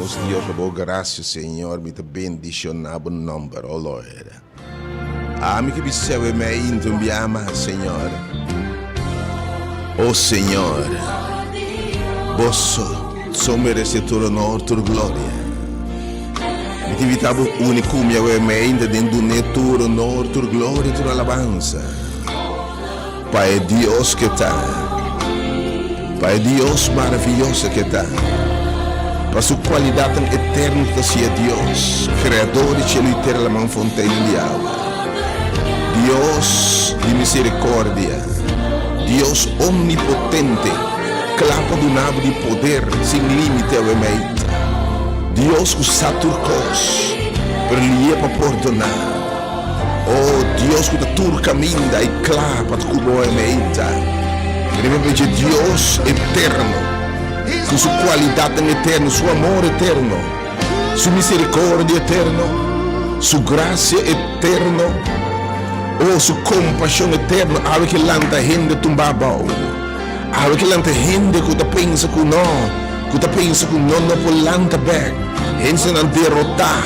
damos Dios por gracia, Señor, me te bendicionamos en nombre, oh Lord. A mí que biseve me intumbiama, Señor. Oh Señor, vos sos merecedor honor, tu gloria. Me te invitamos único, me ainda dentro tu honor, tu gloria, tu alabanza. Pai Deus que está, Pai Deus maravilhoso que está, para sua qualidade tão eterna que seja Deus, Criador de cielo e terra, uma fonte de água, Deus de misericórdia, Deus omnipotente, clapa do nabo de poder, sem limite ao emeita, Deus que sabe turcos, para lhe para perdonar. Oh Deus que tu caminha e clapa tu como emeita. Queremos pedir Deus eterno, com sua qualidade eterna, seu amor eterno, sua misericórdia eterna, sua graça eterna, oh sua compaixão eterna. Algo que lanta gente tumbabau, algo que lanta gente que tu pensa que não pode lanta back, gente não derrotar.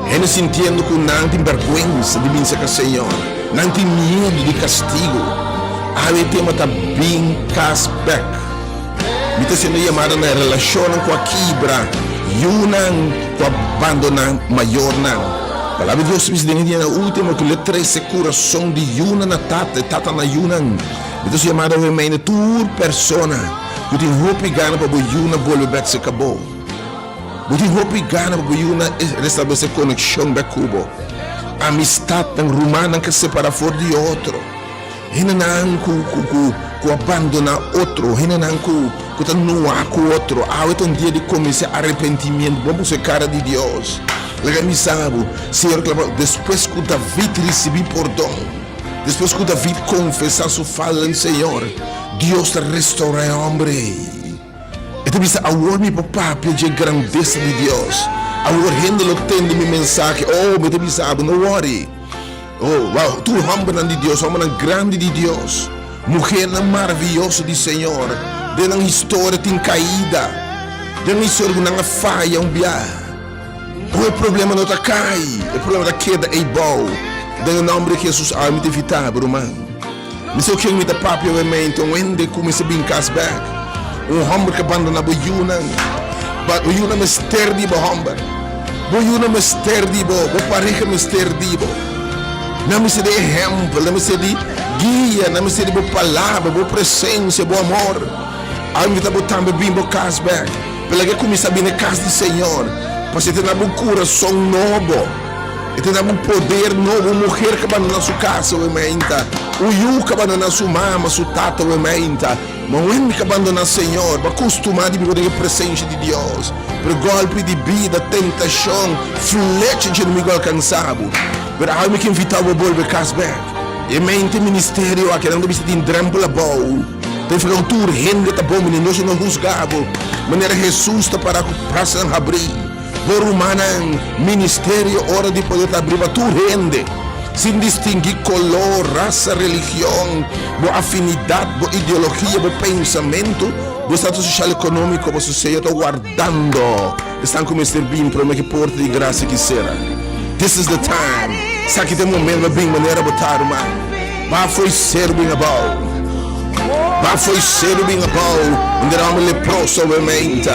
Eles sentindo que não tem vergonha de vencer com o Senhor, não tem medo de castigo. A tema está bem cashback. Me está sendo chamada na relação com a quebra, e com o abandono maior. A palavra de Deus me diz na última que ele traz coração de Yuna na tata na Yuna. Me está chamada a tua persona que tem roupa e gana para o Yuna volver a se acabou. Buti hopi gana buyuna restabelecer conexão da Cuba. Amistad tão romana que separa fora de outro. Hinan ku abandonar outro. Hinan ku tanuar com outro. Há um dia de começar arrependimento. Vamos ser cara de Deus. Lega me sabe, Senhor, depois que David recebeu perdão, depois que David confessar sua falha no Senhor, Deus te restaura o homem. Então, agora meu papá pede a grandeza de Deus. Agora, gente lo tem de minha mensagem. Oh, me te sabe, não worry. Oh, wow, tu homem de Deus, homem grande de Deus. Mulher maravilhosa de Senhor. De uma história tem caída. De uma história que não falha, biá. O problema não está cai. O problema da queda é bom. De nome de Jesus, me te evitar, irmão. Me sei o que me dá papo, eu me então, onde comecei a brincar back. Homem que abandona o Yuna me sterdi bo homem, o Yuna me sterdi bo, o pareja me sterdi bo. Não me sei de exemplo, não me sei de guia, não me sei de boa palavra, boa presença, bom amor. Aí me está botando bem bo casback, pela que começa a vir na casa do Senhor, para você ter um coração novo, e ter um poder novo, uma mulher que abandona sua casa, o ementa, o Yu que abandona sua mama, sua tata, o ementa. Mas o homem que abandona o Senhor, vai acostumar a viver a presença de Deus, por golpe de vida, tentação, flecha de inimigo alcançado. Mas há alguém que invitava a volver casback. E mente ministério, aqui não deve ser de drambla bom. Tem que ficar um tour, rende, tá bom, menino, nós não rusgamos. Maneira Jesus está para a praça abrir. Por humana, ministério, hora de poder abrir, para tu rende. Sem distinguir color, raça, religião, boa afinidade, boa ideologia, bom pensamento, bom status social econômico, você está guardando. Estão como ser bem para uma porta de graça que será. This is the time. Sabe que tem momento bem maneira botar uma. Mas foi ser bem about. Mas foi ser bem about. Onde era um leproso, obviamente.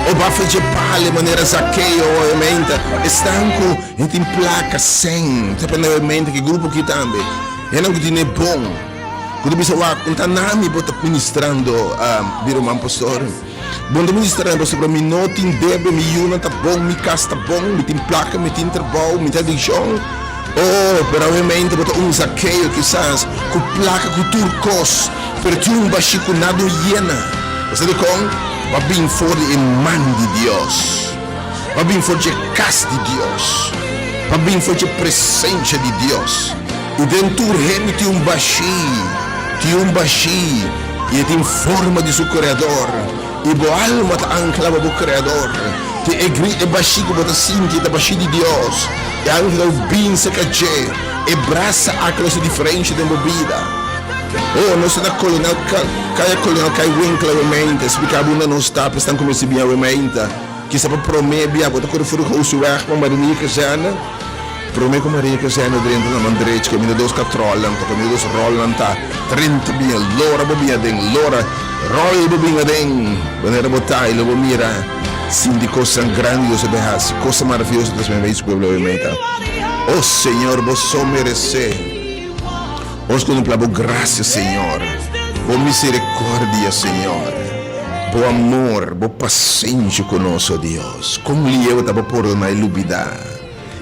O bafo de palha, maneira zaqueio, obviamente. Estanco, a gente tem placa 100. Obviamente, que grupo que também. É não que tem bom. Quando você vai, não está nada bota ministrando, vira um pastor. Bom ministrando, você para mim não tem débito, me una tá bom, me casa tá bom, me tem placa, me tem trabalho, me tem religião. Oh, pero obviamente bota um zaqueio quizás, com placa, com turcos, pero tinha um baixinho nada hiena. Você de com? Vai bem fora em mão de Deus. Vai bem fora de casa de Deus. Vai bem fora de presença de Deus. E dentro dele tem um baixinho. E tem forma de seu Criador. E boa alma está anclada ao Criador. Tem igreja baixinho, bota cinta, da baixinho de Deus. E a alma está bem seca, e braça a classe diferente de movida. Oh, nós estamos colonial, cai winkler, realmente, explicava uma não está, estão como se bem realmente. que sabe prometer, bota quando for o seu erro, mas Maria Casana, prometo que Maria Casana dentro da mandrete, que me dos catrollan, que me dos rollan, tá 30 mil, lora bobinha den, lora, roll bobinha den, banera botai, lobo mira, sim de coisa grandiosa, behas, coisa maravilhosa das minhas vezes, pueblo de Meita. Oh Senhor, vos só merecer. Hoje contemplamos graça, Senhor. Boa misericórdia, Senhor. Bom amor, boa paciência conosco, Deus. Como lhe eu estava por na ilubida.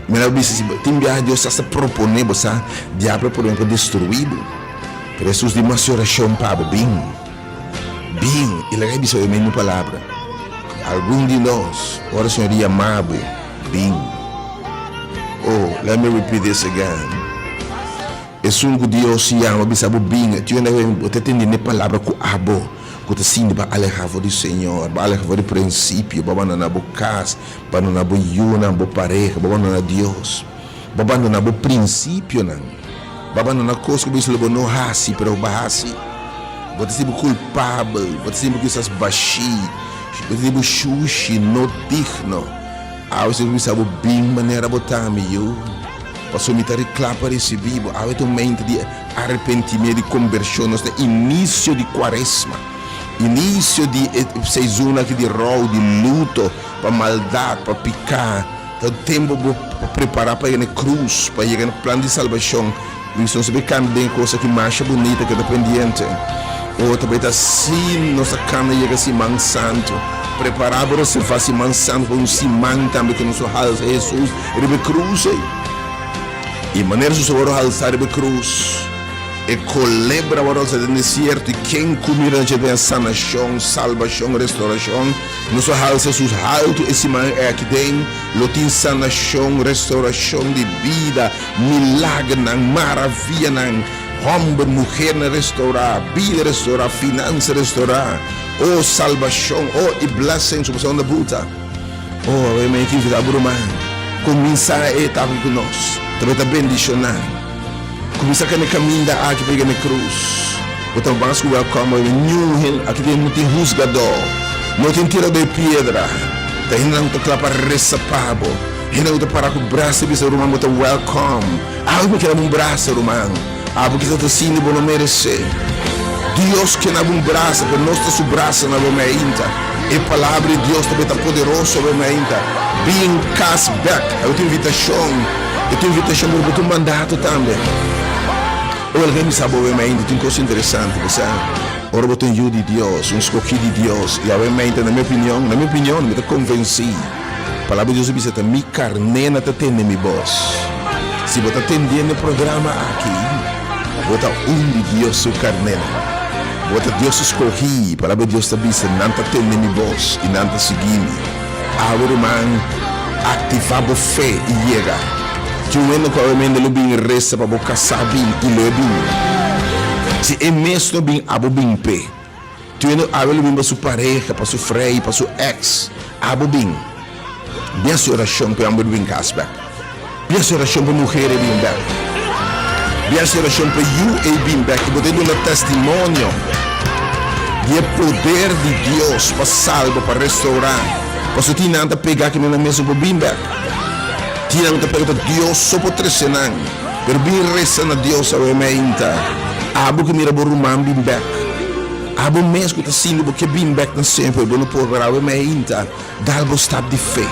Mas tem Deus a proponer, você diabo por um destruído. Por isso, de uma oração para bem. Bem, ele vai dizer a mesma palavra. Algum de nós, ora, Senhor, amado, bem. Oh, let me repeat this again. É sungo Deus se ama, bisabo bem. Tu ainda você tem nem palavra com abo, que te sinde para alejar do Senhor, para alejar do princípio, para nãoabo casa, para não abo yuna, abo pareja, para não Deus, para não abo princípio não, para não coisa que você não hasi, pero bahasi, você sempre culpável, você sempre que estás baixi, você sempre xuxi, não digno, você bisabo bem maneira botar me eu. Passou me a reclamar para esse vivo, há um momento de arrependimento, de conversão, no início de quaresma, início de sezona de rol, de luto, para maldade, para picar, então tempo para preparar para ir na cruz, para ir no plano de salvação, isso não se vê bem coisa que mais bonita que é dependente, ou também está assim, nossa cana chega assim, man santo, preparar para se fazer man santo, para um simão também que nosso hal Jesus, ele me cruza. E maneira que o alçar a cruz e colebra o deserto e quem comerá de sanação, salvação, restauração, nosso alça Jesus alto esse man é aqui dentro, lotin sanação, restauração de vida, milagre, maravilha, homem, mulher restaurar, vida restaurar, finança restaurar, oh salvação, oh e blessing sobre a onda bruta, oh eu me tive da bruma, começar a etapa conosco. Também está bendicionar. Começa a caminhar aqui para a cruz. Então vamos com o como aqui não tem rusgador, não tem tira de pedra. Daí não está claro para receber. E não está para com o braço de ser humano, está welcome. Algo que é um braço humano. Algo que está sendo bom merecer. Deus que não é um braço, mas nós estamos braço na momenta. E a palavra de Deus também está poderosa na momenta. Being cast back. Eu tenho invitação. Eu tenho invitação para um mandato também. Ou alguém me sabe ainda, tem coisa interessante, sabe? Ora, eu tenho de Deus, um escolhido de Deus. E obviamente, na minha opinião, me está convencido. A palavra de Deus diz que minha carne não está tendo minha voz. Se você está atendendo o programa aqui, você está de Deus seu carne. Você Deus escolhido. A palavra de Deus está dizendo que não está tendo minha voz e não está seguindo. Agora, irmão, ativar a fé e chega. Que o ano que eu me bem resta para caçar bem e lo bem. Se é mesmo bem abo bem pé. Tu ano abo bem para sua pareja, para sua freio, para sua ex, abo bem. Minha oração para amor bem casback. Minha oração para mulher é bem back. Minha oração para you é bem back. Você tem um testemunho de poder de Deus para salvar, para restaurar. Você tem nada a pegar que não é mesmo para bem back. Tinha que perguntar Deus só por 3 anos, pero bem reza na Deus a rementa. Abo que mira por rumam bem back. Abo mesmo que está sendo porque bem back não sempre, não pode ver a rementa. Dalgo estado de fé.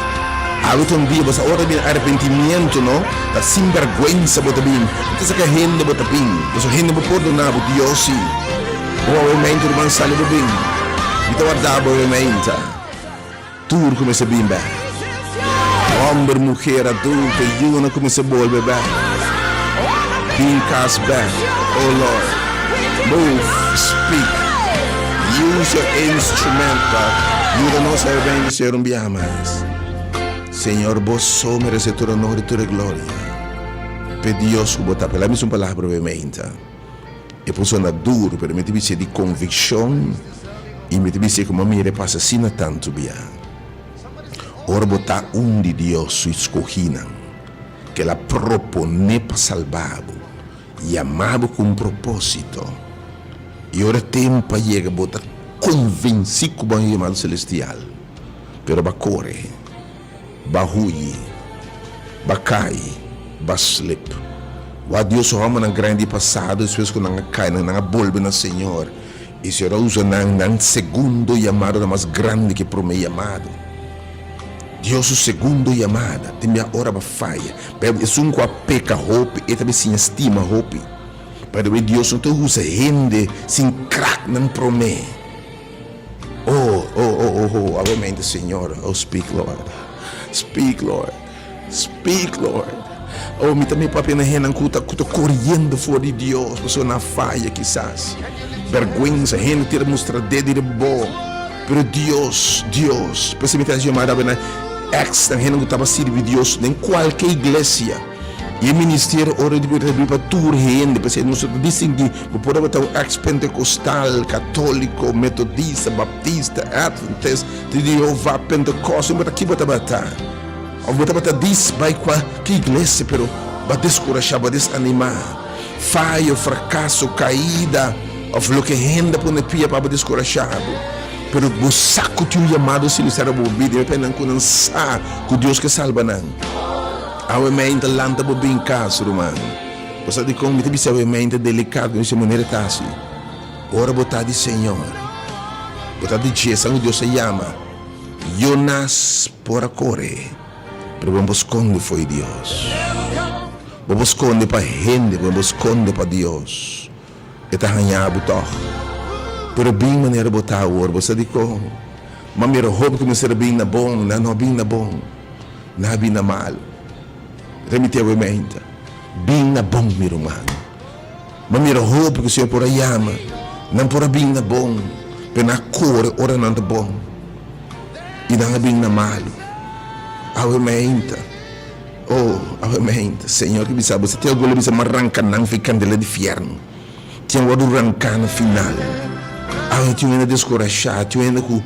Abo também você ora bem arrependimento, não? Da sem vergonha bota bem. Então se que rende bota bem. Você rende por perdonar por Deus sim. O rementa do mansale bem. Então a dabo rementa. Tudo começa bem back. Homem, mulher, adulto, you não começa a voltar back. Being cast back, oh Lord. Move, speak. Use your instrument, God. You não sabe bem ser bem mais. Senhor, vos só merece todo honor e toda glória. Pedi Deus que botar pela mesma palavra obviamente. E por na duro, pero me tive de convicção e me tive como a minha passa assim tanto bem. Ora botar de Deus sua escolhida, que ela propõe para salvar, e amado com propósito. E ora tempo chega botar convencido com o amado celestial, pero bakore, bahuyi, bakai, baslip. Wa Deus roma ng grande passado, depois que não cai, não bolbe na Senhor. E se usa ng segundo chamado na mais grande que pro meu chamado. Deus o segundo chamada, tem minha hora ba falha. Pero é um com a peca hope, e também sem estima hope. Pero Deus não te usa gente sem crack não promê. Amém, Senhor. Oh, speak, Lord. Speak, Lord. Speak, Lord. Oh, me também papi na rena kuta correndo fora de Deus, pessoa na falha quizás. Vergonha, gente tira mostrar dedo de bom. Pero Deus, pensa me trazer uma na ex na rena kuta servir Deus em qualquer igreja. E o ministério ora de para tour gente, porque nós dizem que pode botar ex-pentecostal, católico, metodista, baptista, adventista, de Jeová, pentecostal, mas aqui bota batar. Ou bota batar diz vai que igreja, pero vai descorajar, vai desanimar. Falha, fracasso, caída, ou lo que renda por na pia para descorajar. Pero o saco teu chamado se lhe será bobido, dependendo com sa com Deus que salva não. Awe mente lanta bo bem caso, romano. Você de como me bisa awe mente delicado nessa maneira assim. Ora botar de Senhor. Botar de Jesus, Deus se chama. Jonas por correr. Pero vamos esconder foi Deus. Vamos esconder para gente, vamos esconder para Deus. Eta hanya butoh. Pero bem maneira botar o ora, você de como. Mamira hope que me será bem na bom, não bem na bom. Na bem na mal. Remite a mente. Bem na bom, meu irmão. Mas mira roupa que o Senhor por aí ama. Não por bem na bom. Pena cor, ora não é bom. E não é bem na mal. A mente. A mente. Senhor, que sabe, você tem alguma coisa mais arrancar, não ficar de inferno. Tem alguma arrancar no final. Ah, tem ainda descorajar, tem ainda com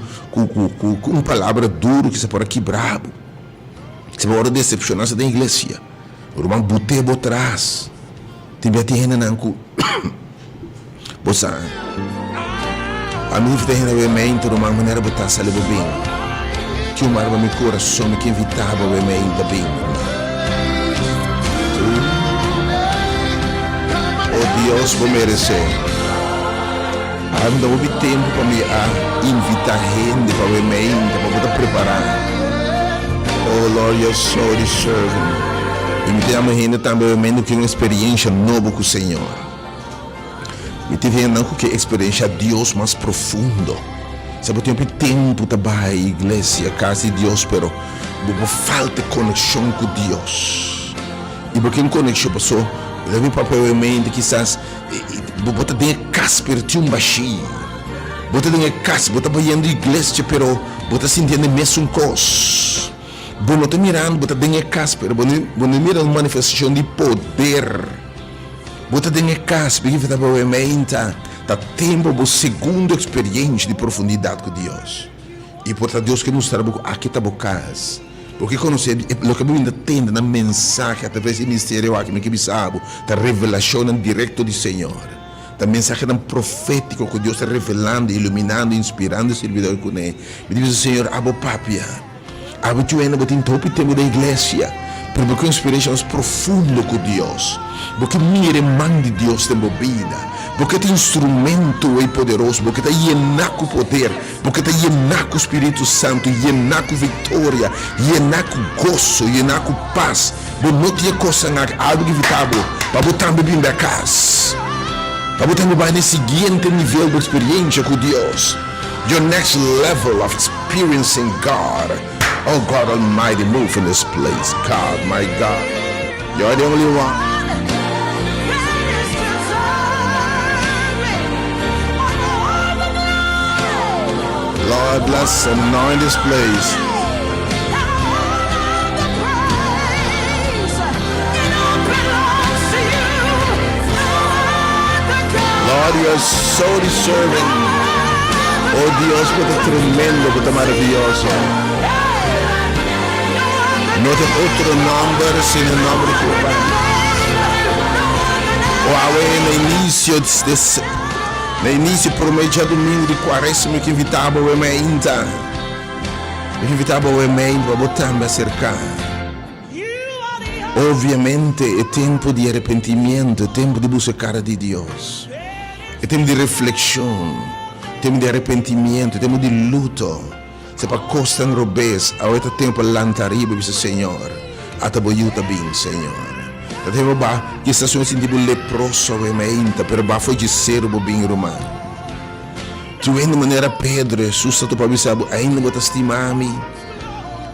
uma palavra dura que você pode quebrar. Você pode decepcionar-se da igreja. O irmão botei por trás. Tem ainda não com. Bossa. A minha vida ainda é mente, o irmão maneira botar sale bem. Que o mar vai me coração, que invitava o mente bem. Oh Deus, vou merecer. Anda houve tempo para me invitar gente para o mente, para poder preparar. Oh Lord, you're so deserving. E me dá ainda também que uma experiência nova com o Senhor. Me tive ainda que experiência Deus mais profundo. Sabe, tem tempo para a igreja, casa de Deus, pero falta conexão com Deus. E porque em conexão passou, eu vi papel em mente quizás, bota tem casper de baixinho. Bota tem casper, bota indo à igreja, pero bota sentindo mesmo coisa. Bom, não mirando, bota tem casper, bom mira uma manifestação de poder. Bota tem casper, que está para mente. Tá tempo a segunda experiência de profundidade com Deus. E por Deus que nos trabalha aqui tá bocas. Porque quando você lo que ainda tem na mensagem através do mistério aqui que sabe, da revelação direto do Senhor. Da mensagem profética que Deus está revelando, iluminando, inspirando o servidor com ele. Me diz o Senhor, abo papia. Abo tu ainda botem topo tempo da igreja. Porque uma experiência mais profunda com Deus. Porque mire mão de Deus tem bebida. Porque tem instrumento é poderoso, porque está llenar com poder, porque está llenar com o Espírito Santo, llenar com vitória, llenar com gozo, llenar com paz. Mas não tinha coisa algo evitável para botar bem da casa, para botar bem nesse seguinte nível de experiência com Deus. Your next level of experiencing God. Oh God Almighty, move in this place, God, my God. You're the only one. Lord, bless and anoint this place. Lord, you are so deserving. Oh Dios, porque tremendo, porque maravilloso. No tem outro nome senão o nome de tu, Pai. Oh, no início prometi a domingo de quaresma que invitava o mente. Eu invitava o e-mail para botar me acercar. Ovviamente é tempo de arrependimento, é tempo de buscar de Deus. É tempo de reflexão, é tempo de arrependimento, é tempo de luto. Se para costar robês, a outra tempo lantariba, dice Senhor, até boiuta bem, Senhor. A tempo ba que estação assim tipo leproso, ovviamente, per ba foi de ser o bem romano. Tu ainda maneira Pedro, susta tu para avisar, ainda botas estimar-me.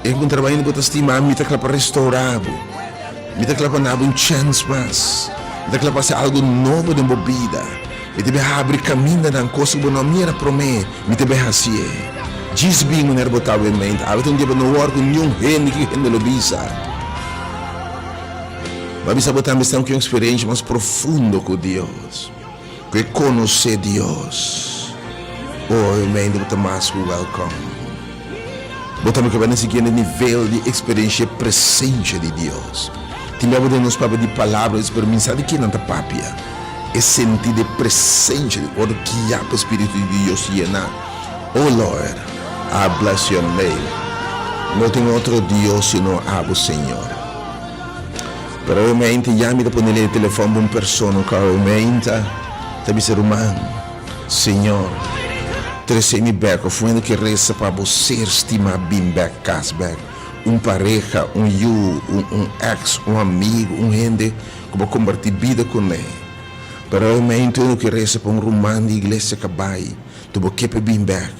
Encontrava ainda botas estimar-me, tá para restaurar. Me tá para dar chance mais. Me tá para ser algo novo de bebida. Me te abrir caminho na coisa que não me era promessa. Me te assim. Diz bem maneira botar em mente. A um dia não war com nenhum rende que rende lo bisa. Mas bisa botar me uma experiência mais profunda com Deus. Que conhecer Deus. Oh, mente botar mais welcome. Botar me que vai nesse nível de experiência presente de Deus. Timbiamo de nos papo de palavras per mensagem que não tá papia. É sentir de presente de o que há para o Espírito de Deus llenar. Oh Lord, I bless your name. Não tem outro Deus senão o Senhor. Pero realmente já me dá para o telefone de uma pessoa que realmente deve ser humano. Senhor, trazei-me back, foi que resta para você estimar bem back, casback. Pareja, um ex, amigo, gente que vai compartilhar vida com ele. Pero realmente eu que resta para romano de igreja que vai, tu vai keep bem back.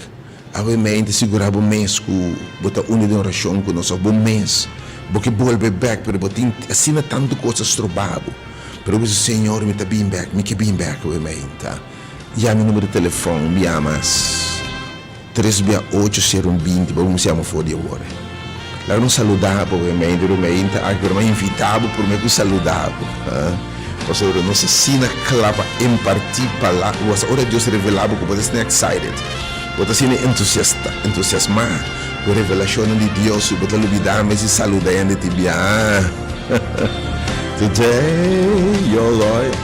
Realmente segurar o mês que botar de oração com nós, o mês, porque volve back, pero botar assim tanto coisas troubado. Pero o Senhor me tá bem back, me que bem back realmente. Já meu número de telefone, me amas 368-020, vamos chamar fora de agora. Lá não saludava, realmente, agora me invitava por me saludava. Você ora nossa sina clava em partir para lá, você ora Deus revelava que você está excited, você sina entusiasmar com a revelação de Deus, você olvidar mas saluda ainda te bia. Today, your Lord.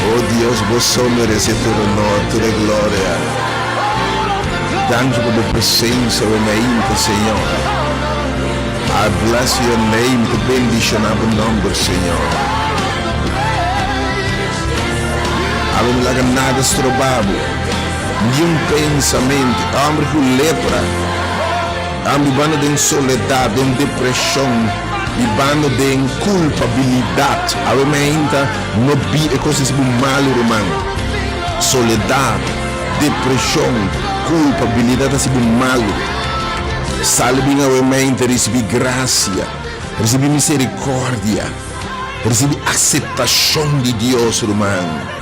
Oh Deus, você merece todo honor, toda glória. Danke por a presença realmente, Senhor. I bless your name, te bendicionava o nome do Senhor. Não laga nada estrobado, nenhum pensamento, homem com lepra, homem bando de soledade, de depressão, e bando de culpabilidade. Realmente, não vi coisas mal, irmão. Soledade, depressão, culpabilidade assim mal. Salve realmente, recebi graça, recebi misericórdia, recebi aceitação de Deus, irmão.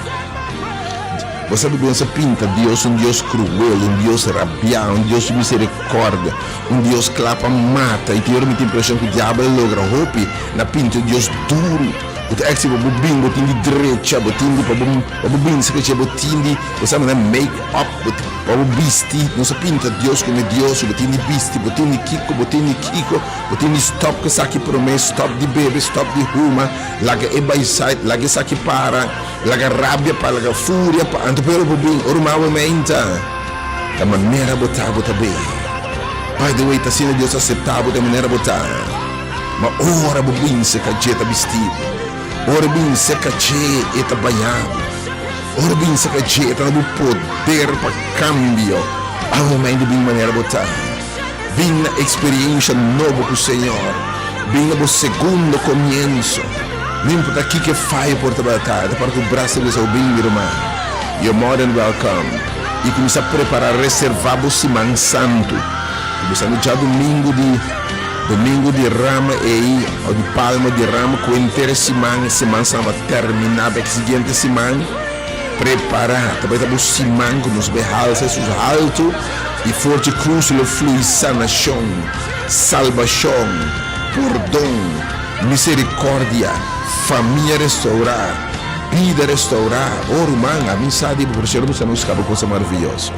Você sabe essa pinta, Deus um Deus cruel, um Deus rabiar, um Deus de misericórdia, um Deus que lá mata. E tem a impressão que o diabo logra roupa na pinta, um Deus duro. O que é que você botin de direita, botin de babubin, se que botin de, você sabe, make up, babubisti, não se pinta Deus como Deus, botin de bisti, botin de kiko, botin de stop que saque promessa, stop de bebê, stop de ruma, laga by side, laga saque para, laga rabia para, laga fúria para, antepero bobin, ormawa menta, da maneira botar bem. By the way, tá sendo Deus aceitável da maneira botar, mas ora bobin se cajeta vestido. Ora bem, se caché e trabalhado. Ora bem, se caché e no poder para cambio. Realmente, de maneira botar. Bem na experiência nova com o Senhor. Bem no segundo começo. Não importa aqui que faz por trabalhar. Para que o braço de seu bem, irmão. You're more than welcome. E começar a preparar, reservar o Semana Santo. Começando já domingo de Rama e de Palma de Rama com inteira semana vai terminar a seguinte semana preparar também o semana com os behalses os altos e forte cruz o flui sanação salvação perdão misericórdia família restaurar vida restaurar irmão a mensagem para você não escapa coisa maravilhosa.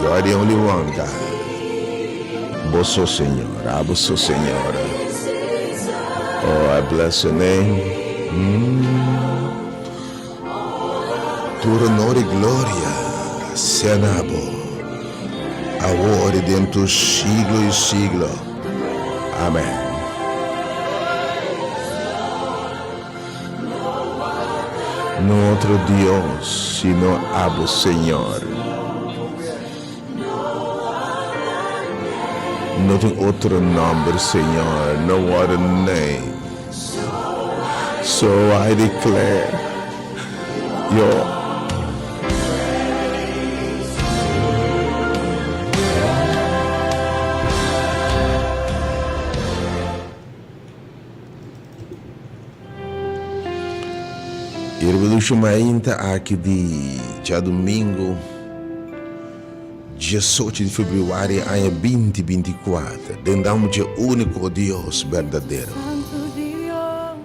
You are the only one, God. Bosso Senhor, Bosso Senhor. Oh, I bless your name. Tu honor e glória Senabo, agora e dentro siglo e siglo. Amém. No outro Deus, sino abo Senhor. Não tem outro nome, Senhor. No other name. So I declare your Irreduzivelmente aqui de dia domingo, dia 18 de fevereiro, ano 2024, dentro de único Deus verdadeiro.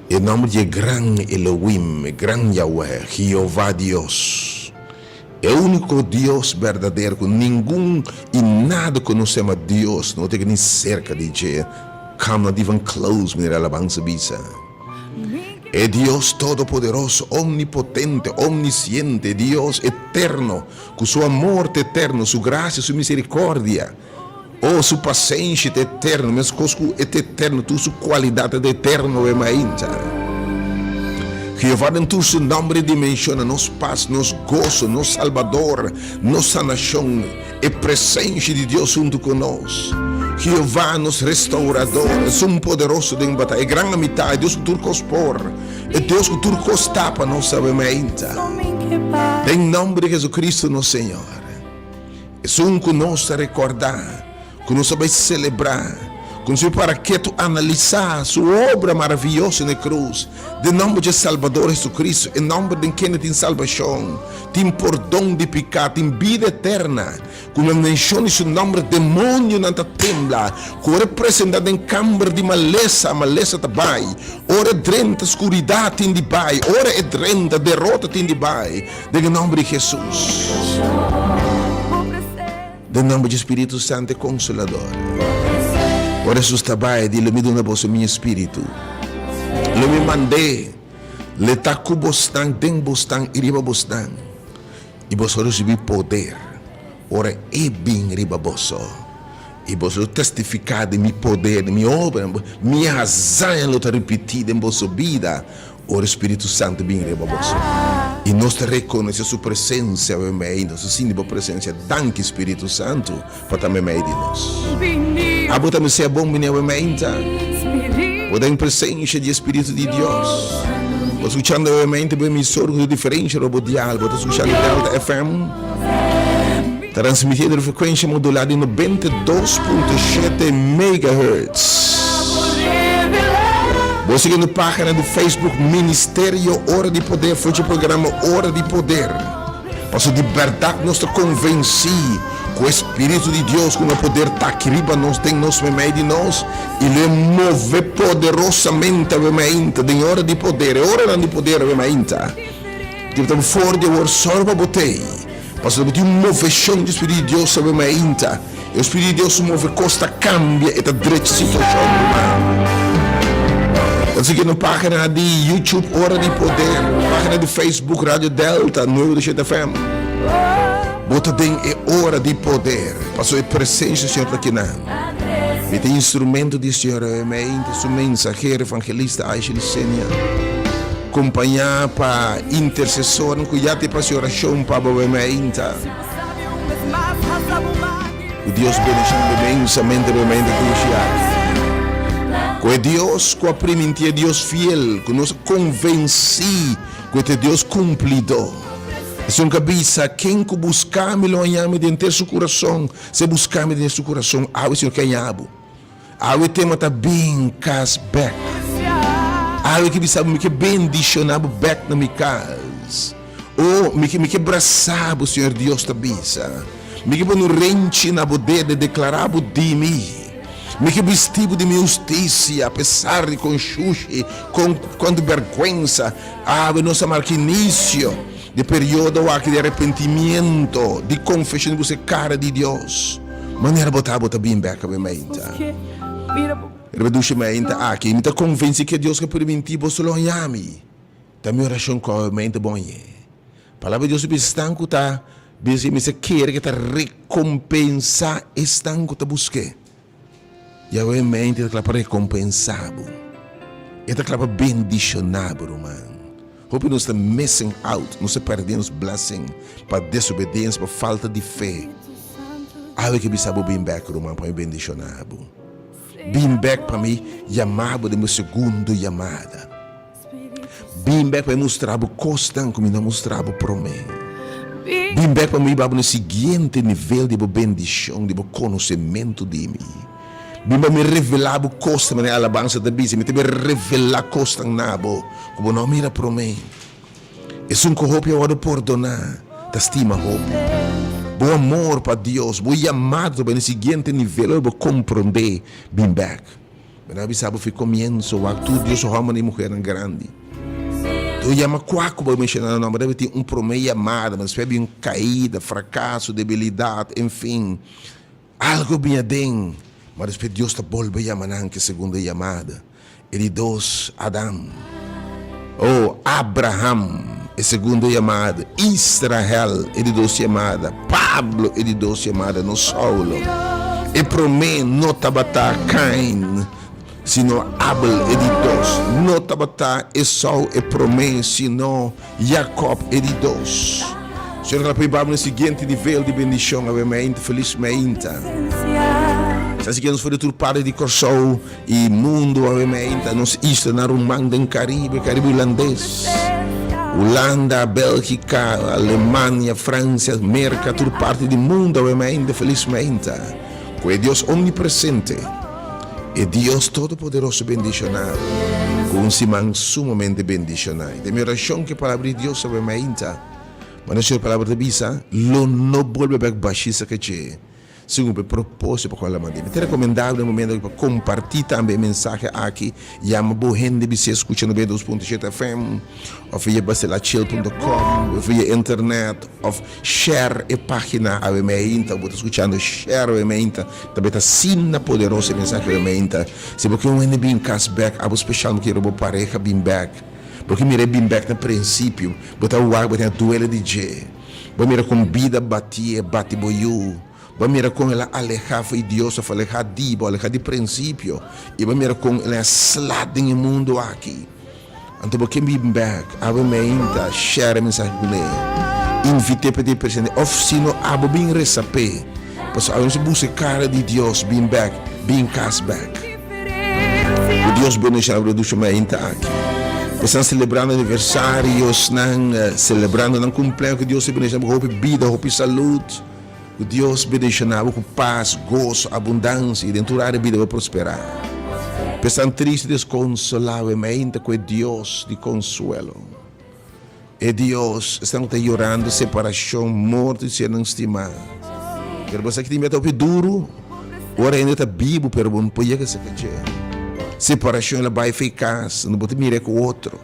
Em nome de gran Elohim, gran Yahweh, Jeová Deus. É o único Deus verdadeiro, com ninguém e nada conhecemos Deus, não tem nem cerca de dia. Come not even close, minha alabança bisa. É Deus todo-poderoso, omnipotente, omnisciente, Deus eterno, com seu amor eterno, sua graça, sua misericórdia, sua paciência eterna, mas conosco é eterno, sua qualidade de eterno é mainta. Jeová em tu seu nome dimensiona nos paz, nos gozo, nos salvador, nos sanação, é presença de Deus junto conosco. Jeová nos restaurador, é um poderoso de batalha, é grande amizade, Deus que tu cospor, é Deus que tu costapa nossa mente. Em nome de Jesus Cristo, nosso Senhor, é um que nós recordar, que nós sabemos celebrar, que nós para que tu analisar sua obra maravilhosa na cruz, de nome de Salvador Jesus Cristo, em nome de quem tem salvação, tem perdão de pecado, tem vida eterna. Como menciona seu nome, demônio não tembla, que é representado em câmara de maleza tabai, ora drenta escuridade tem de bai, ora é drenta derrota tem de bai, em nome de Jesus. Em nome do Espírito Santo e Consolador. Ora Jesus tabai, dile me dona vosso meu espírito. Lo me mandei, le tacu bostan, den bostan, iriba bostan. E vos recebi poder. Ora é bem riba vosso. E vos testificar de meu poder, de minha obra, minha razão lo repetida em vossa vida. Ora Espírito Santo bem riba vosso. E nós te reconhecemos sua presença, nossa síndica presença. Danke Espírito Santo, para também meio de nós. A botar me ser bom, minha mente. Vou em presença de Espírito de Deus. Vou escutando a mente bem emissor de diferente robodial. Vou escutando Delta FM. Transmitido de frequência modulada em 92.7 MHz. Vou seguir na página do Facebook Ministério Hora de Poder. Foi o programa Hora de Poder. Posso de verdade nós te convenci com o Espírito de Deus, com o poder está aqui riba, nós tem nos meio de nós, e ele move poderosamente a mente, de hora de poder, é hora de poder a mente. Que estamos fora de hora só para botei. Posso ter uma moveção do Espírito de Deus sobre a mente. E o Espírito de Deus se move, costa cambia, e está direito situação humana. Eu segui na página de YouTube Hora de Poder, página de Facebook Rádio Delta, 97 FM. Bota bem, é hora de poder. Passou a presença, Senhor, aqui na. E tem instrumento de Senhor, sua mensageira, evangelista, Aisha Licenia. Acompanhar para intercessor, cuidar para a oração, para o mente. O Deus bendicionado imensamente, com é Deus, com a primentia, Deus fiel, que nos convenci, que é Deus cumprido. É uma cabeça, quem que buscar-me, lo anhame dentro do seu coração, se buscar-me dentro do seu coração, o Senhor quem abo. O tema está bem cashback. O que sabe que bendicionado back na minha casa. Me que abraçar o Senhor Deus da bisa. Me que no rente na poder de declarar de mim. Me que vestido de minha justiça, apesar de com xuxi, com vergonha, nossa marca início de período aqui de arrependimento, de confissão de você cara de Deus. Maneira botar bem back a minha mente. Reduz minha mente aqui, me está convence que Deus que permitiu você lo ame. Da minha oração com a mente bom palavra de Deus diz estanco tá, diz me se quer que tá recompensar estanco tá busque. E a mente tá para recompensar, tá para bendicionar, mano. Hope não está missing out, não está perdendo os blessings para desobediência, para falta de fé. Algo que bisa bem back, mano, para bendicionar. Bem back para mim, chamado de meu segundo chamada. Bem back para mostrar o constante como não mostrar o promessa. Bem back para mim, no seguinte nível de bendição, de conhecimento de mim. Bem para me revelar o constante, na alabança da bisa, me revelar constante nabo, como não mira promessa. É um corpo eu vou perdonar, da estima hope. Bom amor para Deus, bom chamado para o seguinte nível, eu vou compreender, bem back. Mas sabe, foi começo, tudo Deus homem e mulher grande. Tu chama quaco para mencionar o nome, deve ter promessa amada, mas foi bem caída, fracasso, debilidade, enfim, algo bem adem. Mas depois Deus está volve chamando que segunda chamada. Ele Deus Adão, Abraham. E segundo chamada, Israel, ele Deus chamada, Pablo, ele Deus chamada, no Saulo. E promê não tabata Caim, sino Abel, ele Deus. Não tabata Esau, e promê, sino Jacob, ele Deus. Senhor, para o seguinte nível de bendição, obviamente, felizmente. Se que nos foi deturpado de Corsol e mundo, obviamente, nos isto na Rumanda, em Caribe irlandês. Holanda, Bélgica, Alemanha, França, América, toda parte do mundo, obviamente, felizmente. Que é Deus omnipresente, é Deus todo-poderoso bendicionado, com um simão sumamente bendicionado. De minha oração que a palavra de Deus, obviamente, mas a palavra de Bisa, não vuelve a baixar que é. Segundo o propósito para a manhã. É recomendável no momento para compartilhar também a mensagem aqui. Chama boa gente de você escutando bem 2.7 FM, ou via baselachil.com, ou via internet, ou share a página a então você escutando share a também está sina poderosa a mensagem a se porque um ende bem cashback, algo especial que eu vou pareja bem back, porque mirei bem back no princípio, botar o água tem a duela de J, vou mirar com vida batia, bate boiú. Vai mirar com ela alejar foi Deus, alejar de princípio, e vai mirar com ela slide no mundo aqui. Então, porque me back, abamente, share a mensagem com ele, invite para o presente, oficina, abo bem receber, porque a gente busca cara de Deus, bem back, bem cashback. O Deus bendiga o documento aqui. Estão celebrando aniversários, celebrando o cumpleaños que Deus bendiga, hope vida, hope saúde. O Deus bendicionava com paz, gozo, abundância e dentro da vida vai prosperar. Pensando triste, desconsolado, mente com Deus de consuelo. E Deus está chorando separação, morte e sendo estimado. Quero você que tem medo duro, ora ainda está vivo, pero não pode que se cache. Separação ela vai eficaz, não pode mirar com o outro.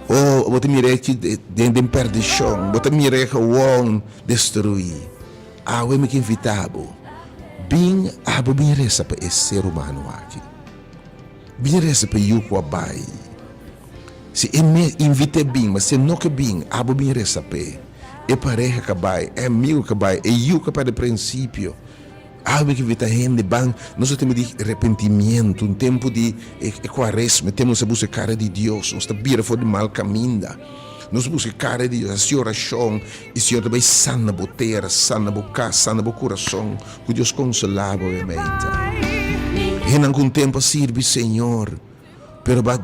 Ou pode mirar que de perdição, pode mirar que o homem destruir. Eu me invitava, bem, bem reza para esse ser humano aqui. Bem reza para eu com a bai. Se eu me invite bem, mas se não que bem, bem reza para é pareja que bai, é amigo que bai, é eu que para o princípio. Me invita gente bem, nós temos de arrependimento, um tempo de quaresma, temos a buscar a cara de Deus, nós estamos a fora do mal caminho. Nós buscamos cara de Deus, a oração, e o Senhor também sana a boteira, sana a boca, sana o coração, que Deus consolava, obviamente. E não com tempo sirve, Senhor, pero vai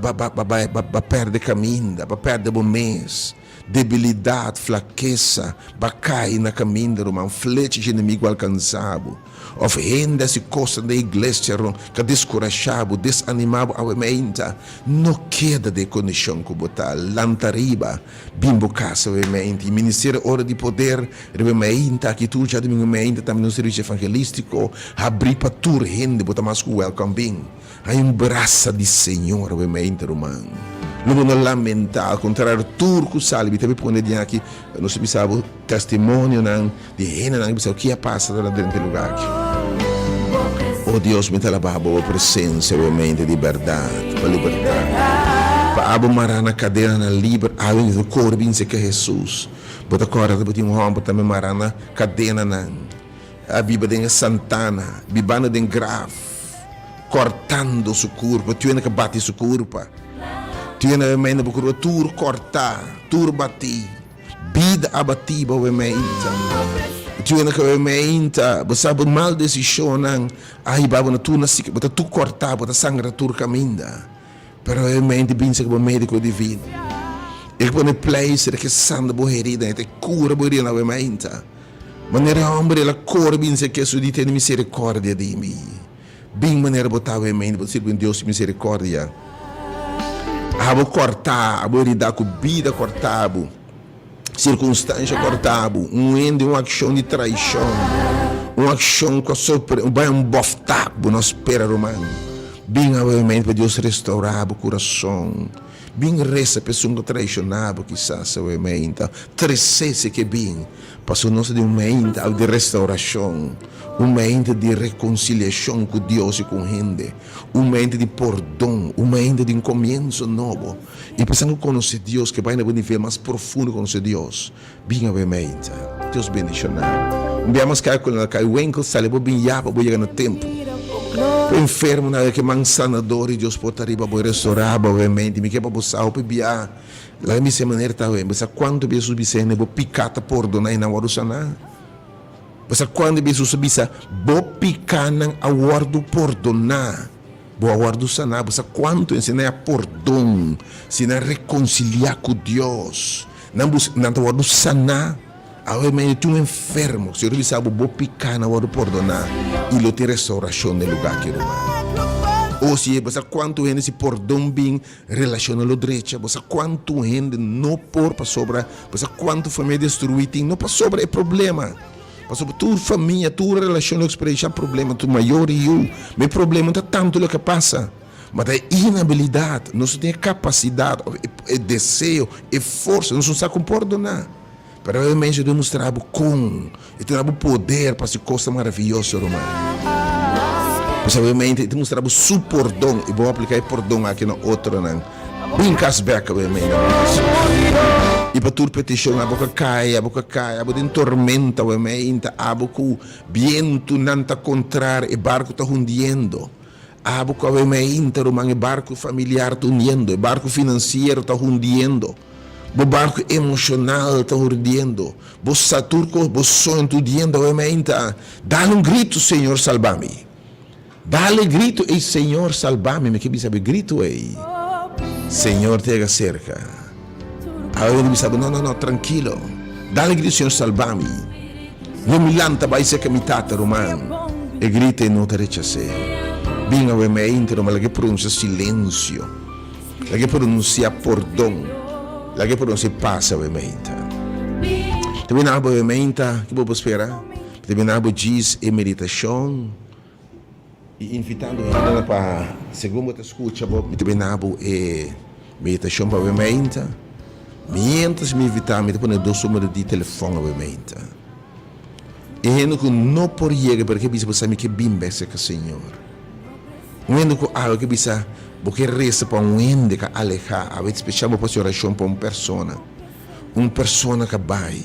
perder caminho, vai perder bom mês, debilidade, fraqueza, vai cair na caminho, irmão, flecha de inimigo alcançado. Ofendas se costa da igreja que descorajado, desanimado, obviamente, não queda de conexão com o tal, lantariba, bimbo casa, obviamente, ministério hora de poder, obviamente, aqui tu já domingo, também no serviço evangelístico, abrir para tu gente, botar mais com welcome bem, aí braço de Senhor, obviamente, irmão. Não vou lamentar, ao contrário, turco salve, também põe aqui, não se sabe, testemunho, de gente, o que é passado lá dentro do lugar aqui. Oh Deus, me dá a boa presença, obviamente, de liberdade, para liberdade. Para abrir na cadeira, na liberdade, do corpo, que é Jesus. Bota corda, bota rombo também marana, cadena na. A biba den Santana, bibana den graf, cortando su curva, tu que bate su curva. Tu a mãe na procura tur cortar, tur bati, bida abatiba o meita. Tu que o meita, você sabe mal decisão não, aí baba na tu na sica, bota tu cortar, bota sangra tur caminda. Pero o meita pensa que o médico divino. Ik ben een place dat je sande boherida, dat je cura boherida na meita. Maneira hombre la cor binse que su dite misericordia di mi. Bing maneira botava em mente, você com Deus misericórdia. Abo cortar, abo lidar com vida cortado, circunstância cortado, ende uma ação de traição, uma ação com a surpresa, um boftaco, não espera romano. Bing abo em mente para Deus restaurar o coração. Bing resta pessoa que traicionava, quizás o mente, trecesse que bing. Passou nosso de mente de restauração, mente de reconciliação com Deus e com a gente, mente de perdão, mente de um começo novo. E pensando conhecer Deus, que vai na nível mais profundo conhecer Deus. Bem obviamente, Deus bendicionar. Vemos que o enco sale bem já para chegar no tempo. O enfermo na que man sanador e Deus pode arriba para restaurar, obviamente, me quer para buscar o PBA. Lá me se maneira tá bem, mas quando bem subicene bo picata por dona na hora sana. Mas quando bem subisa bo picana a hora por dona. Bo a hora sana, mas quando ensinar perdão, ensinar reconciliar com Deus. Não na hora sana. Obviamente tu enfermo, se eu sabe bo picana a hora por dona e lo tem restauração no lugar que ou se você quanto gente se perdão bem relaciona lo direito, você quanto gente não por para sobra, você quanto família destruída não para sobra é problema, para sobre tua família, tua relação é experiência problema, tu maior e eu, meu problema não é tanto o que passa, mas é inabilidade, não se tem capacidade, é desejo, é força, não se sabe como perdonar. Para realmente demonstrar com, e ter o poder para se coisa maravilhosa, romano. Possivelmente demonstrar o perdão e vou aplicar o perdão aqui no outro não. Bem casbeca obviamente. E para tudo petição a boca cai, a boca de tormenta obviamente, a boca viento não está contrário e barco está hundiendo. A boca obviamente romano e barco familiar está hundiendo, e barco financeiro está hundiendo. O barco emocional está hundiendo. O saturco, o sonho está hundiendo obviamente. Dá grito, Senhor, salva-me. Dale grito, ei Senhor, salva-me. Me que sabe grito, ei. Senhor, te haga cerca. Aí ele sabe, não, tranquilo. Dale grito, Senhor, salva-me. Não me lanta, vai ser que me tata, romano. E grita e não te rechace. Bem, obviamente, mas que pronuncia silêncio. La que pronuncia perdão. La que pronuncia paz, obviamente. Também há, obviamente, que vou esperar. Também há, diz e meditação. E invitando ainda para segundo que escuta, me também nabo e meditação para obviamente. Mientras me invitar, me põe dois números de telefone obviamente. E ainda que não por chegar porque bisa você que bimbe esse que Senhor. Ainda que algo que bisa porque resta para ende que alejar, a vezes especial para oração para uma pessoa que vai.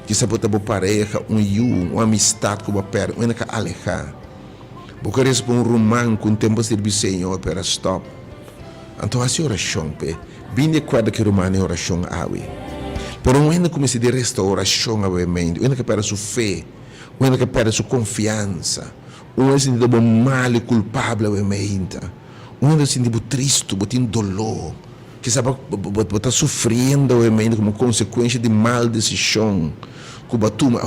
Que sabe que pareja, uma amistade que vai perder, ende que alejar. Porque eles para romano com tempo de servir Senhor para stop. Então a oração bem de acordo que romano é oração awe. Pero um ainda começa a restauração obviamente, ainda que para sua fé, ainda que para sua confiança, ainda se sente mal e culpável obviamente, ainda se sente triste, tem dolor, que sabe está sofrendo obviamente como consequência de mal decisão. Kubatuma,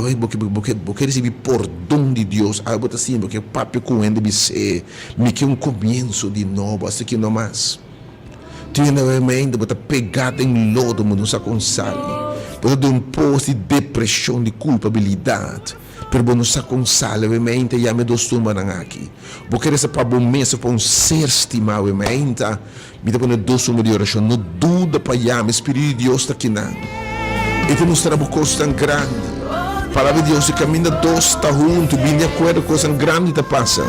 porque recebi perdão de Deus, aí bota assim, porque papo com ele me ser, me que começo de novo, assim que não mais. Tinha realmente bota pegada em lodo, mas não se aconselha. Bota de posto de depressão, de culpabilidade, pero não se aconselha, realmente, e a me dostuma aqui. Porque essa para bom mês, para ser estimado, realmente, me dá para dostuma de oração, não dúvida para o Espírito de Deus está aqui não. E te mostrar uma coisa tão grande. A palavra de Deus se caminha dois está junto, bem de acordo com coisa grande que passa.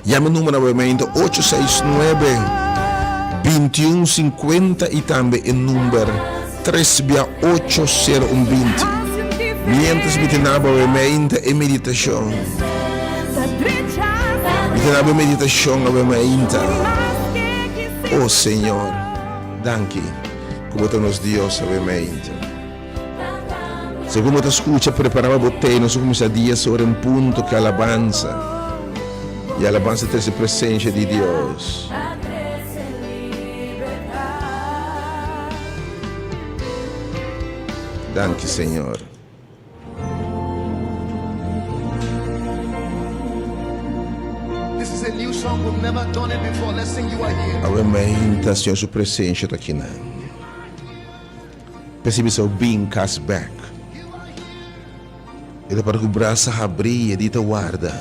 E a meu número novamente 869 2150 e também o número 993-80120. Mientras me tinaba a mente e meditação. Me tinaba meditação a mente. Oh Senhor, danke. Como tu nos Deus a mente. Segundo tu escuta, preparava a botei, nós começamos a dia sobre um ponto que alabança. E a alabança traz a presença de Deus. Danke, Senhor. This is a new song, we've never done it before. Let's sing You Are Here. A mente, Senhor, sua presença está aqui. Percebe seu bem cast back. Ele para que o braço abrir e dita guarda.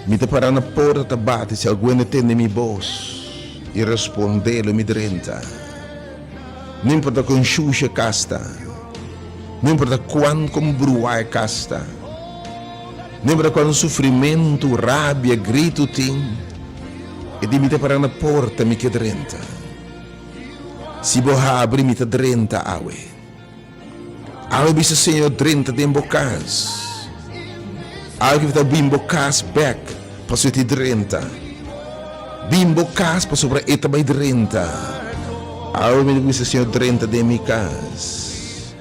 Me te parar na porta bate se alguém tem minha voz e responder me drenta. Não importa com xuxa casta, não importa quando como bruai casta, não importa quando sofrimento, rabia, grito tem, e de me te parar na porta me que drenta. Se boha abrir me te drenta awe. Awe bisa Senhor drenta de embocas. Awe que está bimbocas back, passo te drenta. Bimbocas passo para eta by drenta. Awe me bisa Senhor drenta de mi cas.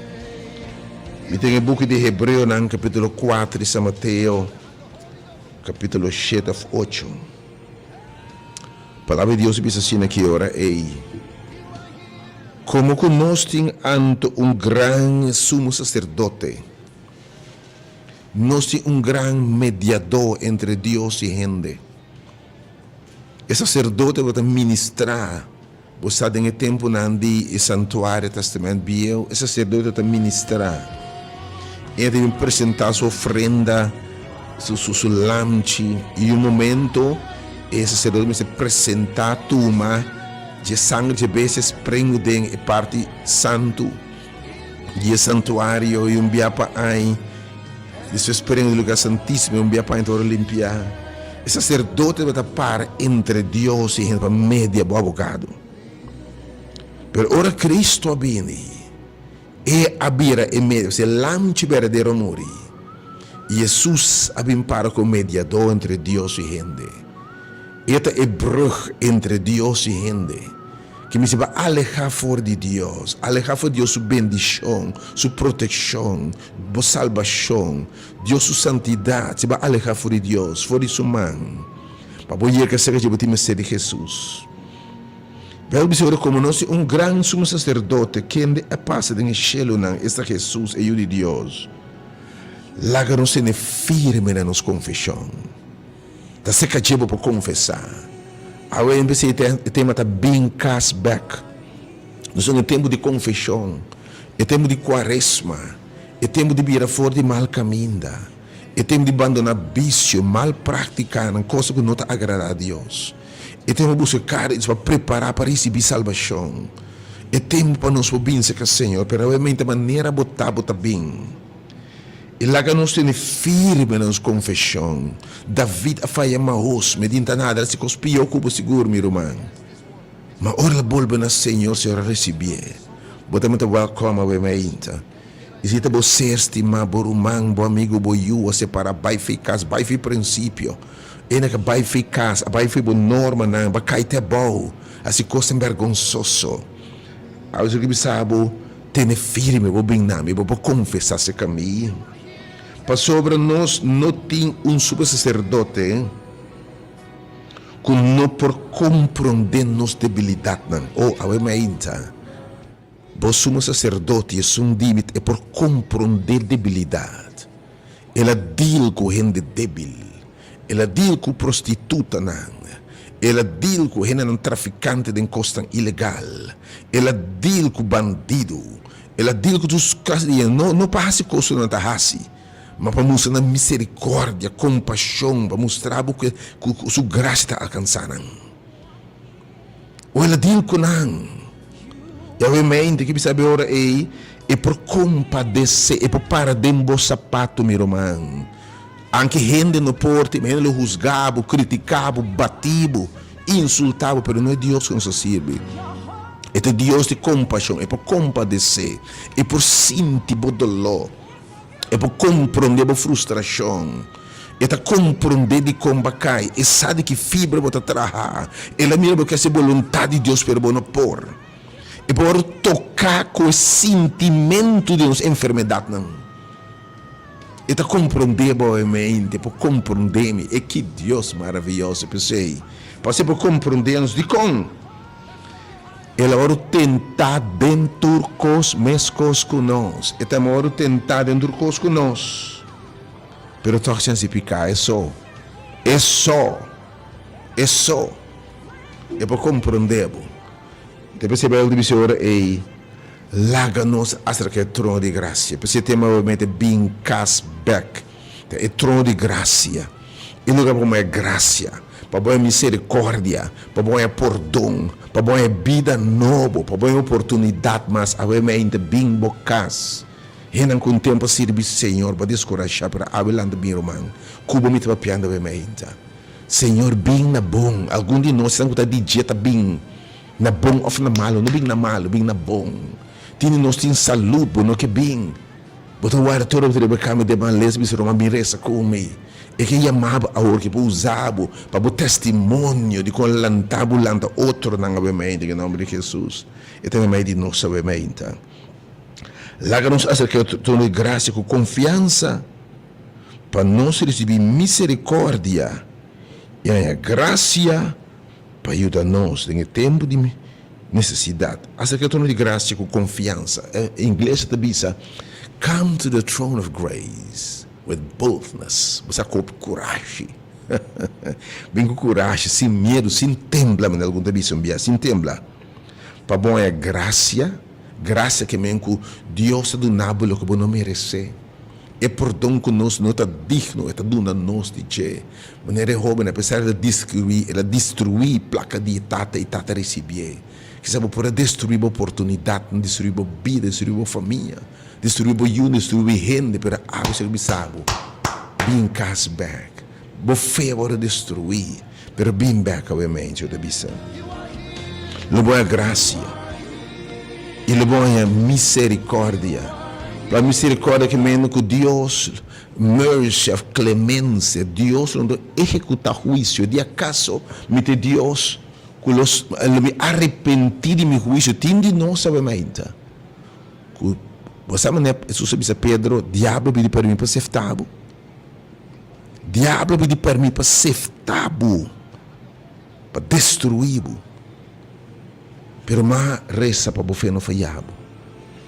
Me tem o book de Hebreu no capítulo 4 de São Mateus, capítulo 7 of 8. Palavra de Deus bisa assim aqui ora ei. Como que nós temos ante grande sumo sacerdote, nós temos grande mediador entre Deus e gente. O sacerdote vai ministrar, você tem tempo nandi e santuário testamento bio, o sacerdote vai ministrar. Ele deve apresentar sua oferenda, seu lanche, e um momento, o sacerdote vai se apresentar tuma. De sangue de vezes prende em parte santo de santuário e biapa ai isso prende no lugar santíssimo biapa em todo limpar o sacerdote vai tapar entre Deus e gente média bo abogado pero ora Cristo abini e abira e medio se lanche verdadeiro muri Jesus abim para como mediador entre Deus e gente. Esta é brug entre Deus e gente. Que me se vai alejar fora de Deus. Alejar fora de Deus sua bendição, sua proteção, sua salvação. Deus sua santidade. Se vai alejar fora de Deus, fora de sua mão. Para poder que seja de ser de Jesus. Bel bisogna como nós grande sumo sacerdote que é passa no cielo não está Jesus e o de Deus. Lá que nós se firme na nossa confissão. Tá se cativo para confessar. Agora em vez de tema tá bem cast back. Nós somos em tempo de confissão, é tempo de quaresma, é tempo de vir fora de mal caminho, é tempo de abandonar vício, mal praticar, coisa que não te agrada a Deus. É tempo de buscar isso para preparar para receber salvação. É tempo para nós obedecer ao Senhor, pero realmente a maneira botar bem. E lá que nós temos firme na nossa confissão. David a falha maus, medinta nada, se cospiou como seguro, meu irmão. Mas ora volta na Senhor, Senhor receber. Botamos a welcome a minha e se você estima, bo irmão, bo amigo, bo you, a separar, vai ficar, vai ficar princípio. E na que vai ficar, vai ficar bo norma, não, vai cair até bom. Assim, coisa vergonhoso. A você que sabe, tem firme, bo bem nome, bo confessar esse caminho. Para sobre nós não tem sumo sacerdote que não por compreender nossa debilidade. Ou a minha o sumo sacerdote é limite é por compreender debilidade. Ela deal com gente débil. Ela deal com prostituta. Ela deal com gente traficante de costa ilegal. Ela deal com bandido. Ela deal com os casos. Não passa coisa não está mas para mostrar misericórdia, compaixão, para mostrar que sua graça está alcançando. Ou ela diz que não. E a mente que sabe ora é por compadecer, é por parar de um sapato, meu irmão. Anche gente no porte, mas ele juzgava, criticava, batia, insultava, mas não é Deus que nos serve. É Este Deus de compaixão, é para compadecer, é por sentir o dolor, é para compreender a frustração, é para compreender de como cai, é sabe que fibra bota trabalhar, ela mira que essa vontade de Deus para não pôr, é para tocar com o sentimento de nossa enfermidade não, é para compreender boamente, é para compreender-me, é que Deus maravilhoso, pensei, para compreender-nos de como ela vai tentar dentro dos mescos conosco. E também vai tentar dentro dos conosco. Pero toca se picar, é só. É só. É só. É para compreender. Depois você vai dizer ora e laga-nos acerca do trono de graça. Você tem realmente bem cashback. É trono de graça. E lugar como é graça. Para boa misericórdia, para boa perdão, para boa vida nova, para boa oportunidade, mas a mente bem bocas. E não com tempo servir Senhor para descorajar para avelando bem irmão. Cuba me estava piando a mente. Senhor bem na bom. Algum de nós estamos com a dieta bem na bom ou na malo, não bem na malo, bem na bom. Tini nós tem saúde, bom não que bem. Botar o ar todo para cama de maleza, me será uma mireza comer. E que chamava a hora que usava para o testemunho de quando lantava outro na mente, em nome de Jesus. E também de nossa mente. Laga-nos acerca do trono de graça com confiança para nós receber misericórdia e a graça para ajudar-nos em tempo de necessidade. Acerca do trono de graça com confiança. Em inglês também diz, come to the throne of grace with boldness. Você com coragem. Bem com coragem, sem medo, sem tembla, mas algum também sem tembla. Para bom é graça que vem com Deus do nábulo que não merece. É perdão que nós não está digno, está dando nós de che. Maneira jovem, apesar de destruir placa de tata e tata receber. Que sabe por destruir a oportunidade, destruir a vida, destruir a família, destruir a gente, destruir a gente, para algo ser sabe. Bem cashback. Bo fé para destruir, pero bem back obviamente, eu te bisa. Lobo é graça. E lobo é misericórdia. A misericórdia que vem com Deus, mercy, clemência, Deus não executa juízo. De acaso, Deus me arrependi de meu juízo, tem de nós sabemos. Você sabe, Jesus disse a Pedro, diabo pediu para mim para ser tabo. Diabo pediu para mim para ser tabo, para destruí-lo. Pero mas reza para você não falhar.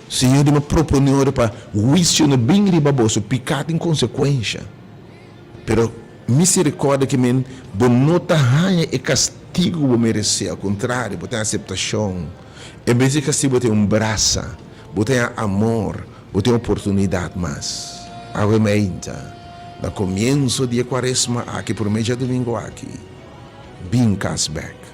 Senhor, me proponeu para juízo no bem ribaboso, pecado em consequência. Pero misericórdia que me bonota ranha e castigo vou merecer, ao contrário, vou ter aceitação. Em vez de castigo, vou ter braça, vou ter amor, vou ter oportunidade mais. Obviamente, no começo do dia quaresma, aqui por meio de domingo aqui, bem cashback.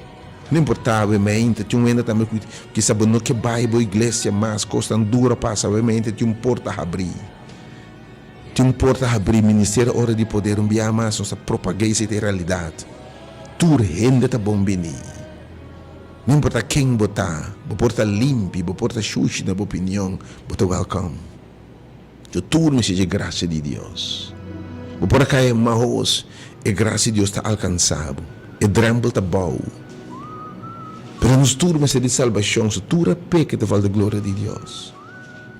Não importa, obviamente, tinha ainda também que sabe no que vai a igreja, mas costa dura passa, obviamente, tinha porta a abrir. Tinha porta a abrir, ministério, hora de poder enviar mais, nossa propagar essa realidade. Tudo ainda está bom bem. Não importa quem botar, porta limpo, porta xuxa na opinião, botar welcome. Eu tudo me seja graça de Deus. Por cá é marros, e graça de Deus está alcançado. E dremble está bom. Pero nos turmas de salvação, se tura peca te fala da glória de Deus.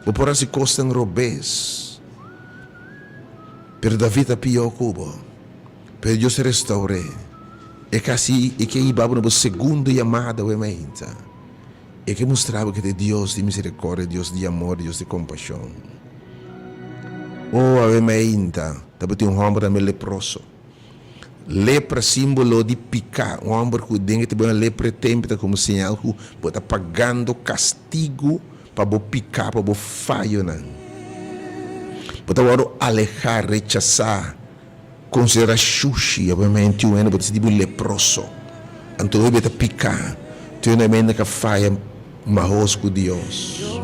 O por assim costam robês. Pero David a pior cubo. Pero Deus se restaure. E casi, e que ibaba na segunda chamada, obviamente. E que mostrava que é Deus de misericórdia, Deus de amor, Deus de compaixão. Oh, obviamente, também tem homem também leproso. Lepra símbolo de picar, um homem que tem que ter uma lepra tempera como sinal que está pagando castigo para o picar, para o falho. Para o alejar, rechazar, considerar xuxi, obviamente, um ano para ser leproso. Então, ele está picar, tem uma mente que falha marros com Deus,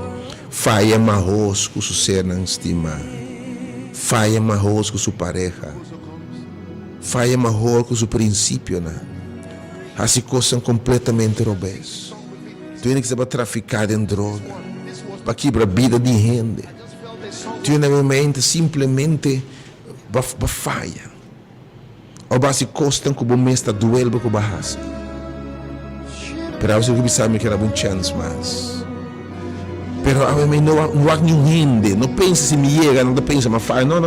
falha marros com seu ser não estima, falha marros com sua pareja. Falha mejor com o princípio, né? Assim coisas completamente robês. Tu ainda que sabe traficar em droga, para quebrar a vida de gente. Tu ainda simplesmente vai falha. Ou vai se costam que o mês está doendo com o barraço. Pero você que sabe que era uma chance mais. Pero não há nenhum gente. Não pensa se me chega, não pensa, mas faz. Não.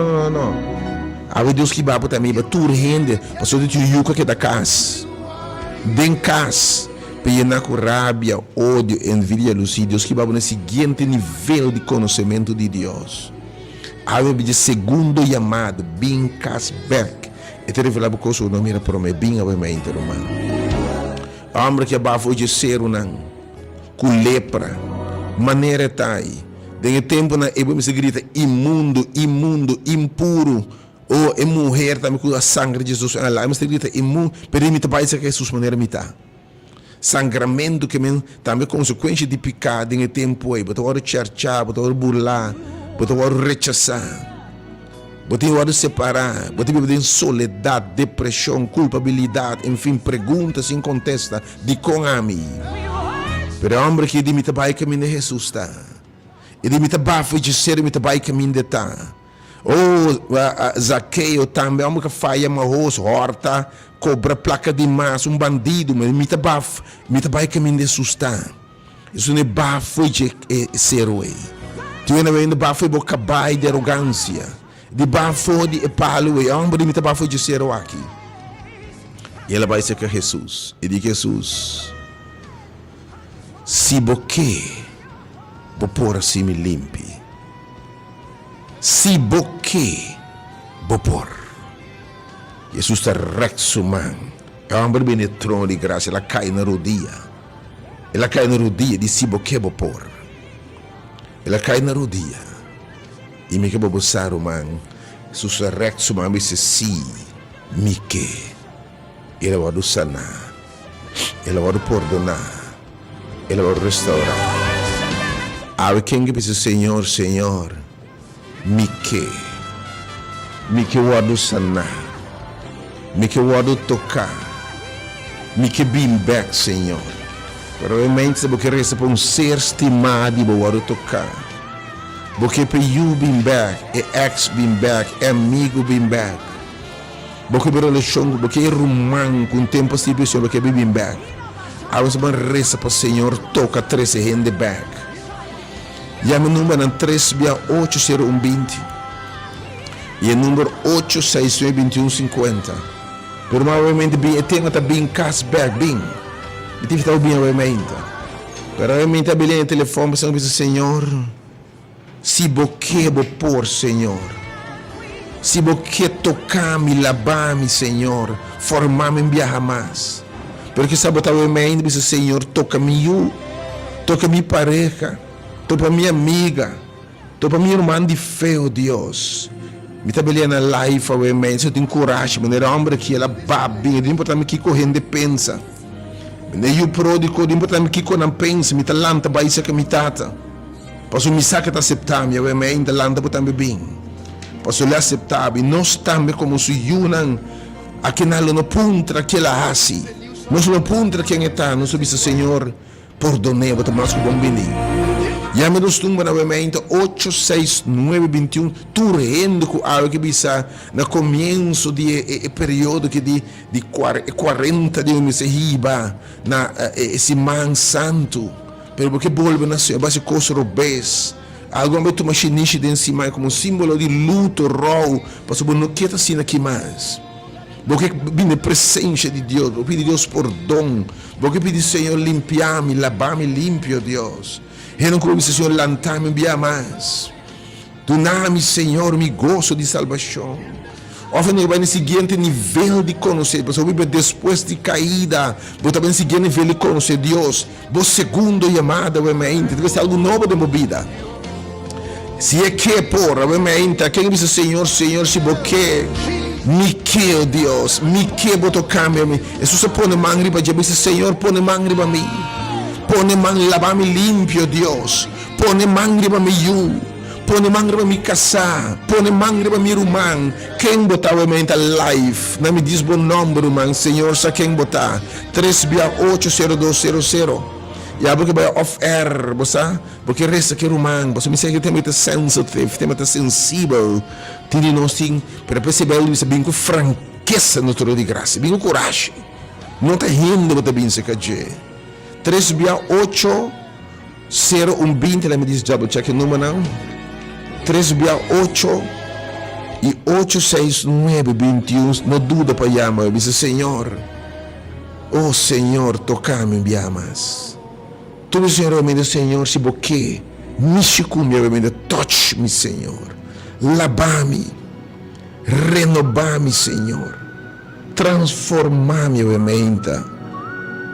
Há Deus que vai para mim, para tudo gente. Passou de tu yuca que da casa. Den casa. Para com rabia, ódio, envidia, lucidez. Deus que vai para o seguinte nível de conhecimento de Deus. Há de segundo chamado, bem casberg. E te revelar porque o nome era para mim, bem obviamente, romano. Homem que abafou de ser com lepra, maneira tai. Dengue tempo na eba se grita imundo, impuro. Ou é mulher também com a sangue de Jesus. Lá me se grita imundo, perimita vai ser que Jesus maneira mita. Sangramento que também consequência de pecado dengue tempo aí. Botou hora cherchar, botou hora burlar, botou hora rechazar. Botou hora separar, botou hora de soledade, depressão, culpabilidade, enfim, perguntas sem contesta de com a mim. Pero homem que de mita vai caminho de Jesus tá. E de mita bafo de ser mita vai caminho de tá. Ou Zaqueu também, homem que falha marros, horta, cobra placa de massa, bandido, mas mita bafo, mita vai caminho de Jesus tá. Isso não é bafo de ser o ei. Tu ainda vem de bafo de boca bai de arrogância. De bafo de palo e homem de bafo de ser aqui. E ela vai ser que Jesus. E diz Jesus, se boque, vou pôr assim me limpe. Se boque, vou pôr. Jesus está recto, man. É um homem de trono de graça. Ela cai na rodilha. Ela cai na rodilha de se boque, vou pôr. Ela cai na rodilha. E me que vou buscar, man. Jesus está recto, man. Me disse, sim, me que. Ela vai sanar. Ela vai perdonar. Ela vai restaurar. Há quem que diz, Senhor, me que vai sanar, me que vai tocar, me que bem back, Senhor. Provavelmente se você resta um ser estimado e vai tocar, porque para you bem back, ex bem back, amigo bem back, porque para relação, porque romano com tempo assim pessoa porque bem back. A você vai resta para o Senhor toca 13 gente back. E o número é 3680120 e o número 8692150. Provavelmente tem até bem cashback bem. E tem que estar bem obviamente. Provavelmente a beleza telefone para o Senhor. Se boque vou pôr, Senhor. Se boque tocar-me, lavar-me, Senhor, formar-me em viajar mais. Porque sabe obviamente o Senhor toca-me eu, toca-me pareja. Estou para minha amiga, estou para minha irmã de fé, oh Deus. Me trabalhei na life, obviamente, eu tenho coragem, mas era homem que ela babi, não importa que correndo de pensa. Nem o pródigo, não importa que não pensa, me talanta, vai ser que me tata. Posso me sacar de aceitar, obviamente, talanta para também bem. Posso lhe aceitar, e nós também como se unam, aqui não puntra que ela hace. Nós não puntra quem está, nós sabemos, Senhor, perdonei, vou tomar o bom benito. Llame nos número novamente 86921. Tu rende com algo que bisa no começo de período que de 40 de um se riba na esse man santo. Pero porque volve na sua base coisa robês. Algo que tu machiniste de cima como símbolo de luto raw. Para não quieta assim aqui mais. Porque vem a presença de Deus. Eu pedi Deus perdão. Porque pedi Senhor limpiar-me, lavar-me limpio, Deus. Eu não como Senhor lantar-me bem mais. Tu nome, Senhor, me gozo de salvação. Ofende vai no seguinte nível de conhecer. Você vive depois de caída. Você também no seguinte nível de conhecer Deus. Você segundo chamada, obviamente. Deve ser algo novo de vida. Se é que por, obviamente, quem diz Senhor, se você me que, oh Deus, me que botou cambia-me. Jesus põe mangri para dizer, Senhor, põe mangri para mim. Põe mangri, lava-me limpio, Deus. Põe mangri para mim, põe mangri para me casar. Põe mangri para me irmão. Quem botar obviamente life? Não me diz bom nome, irmão. Senhor, sa quem botar? 3680200. Ja, porque vai off-air, porque resta que rumang, você me segue que tem muita sensitive, tem muita sensível, tem nós tem, para perceber isso bem com franqueza no trono de graça, bem com coragem, não tá rindo, mas bem se caje. 368-0120, ela me diz double check o número não, 368 e 869-21, não duda para chamar, eu disse, Senhor, oh Senhor, toca-me em llamas. Tu, Senhor, meu Senhor, se boque, me meu touch me, Senhor, lava-me, renova-me, Senhor, transforma-me, meu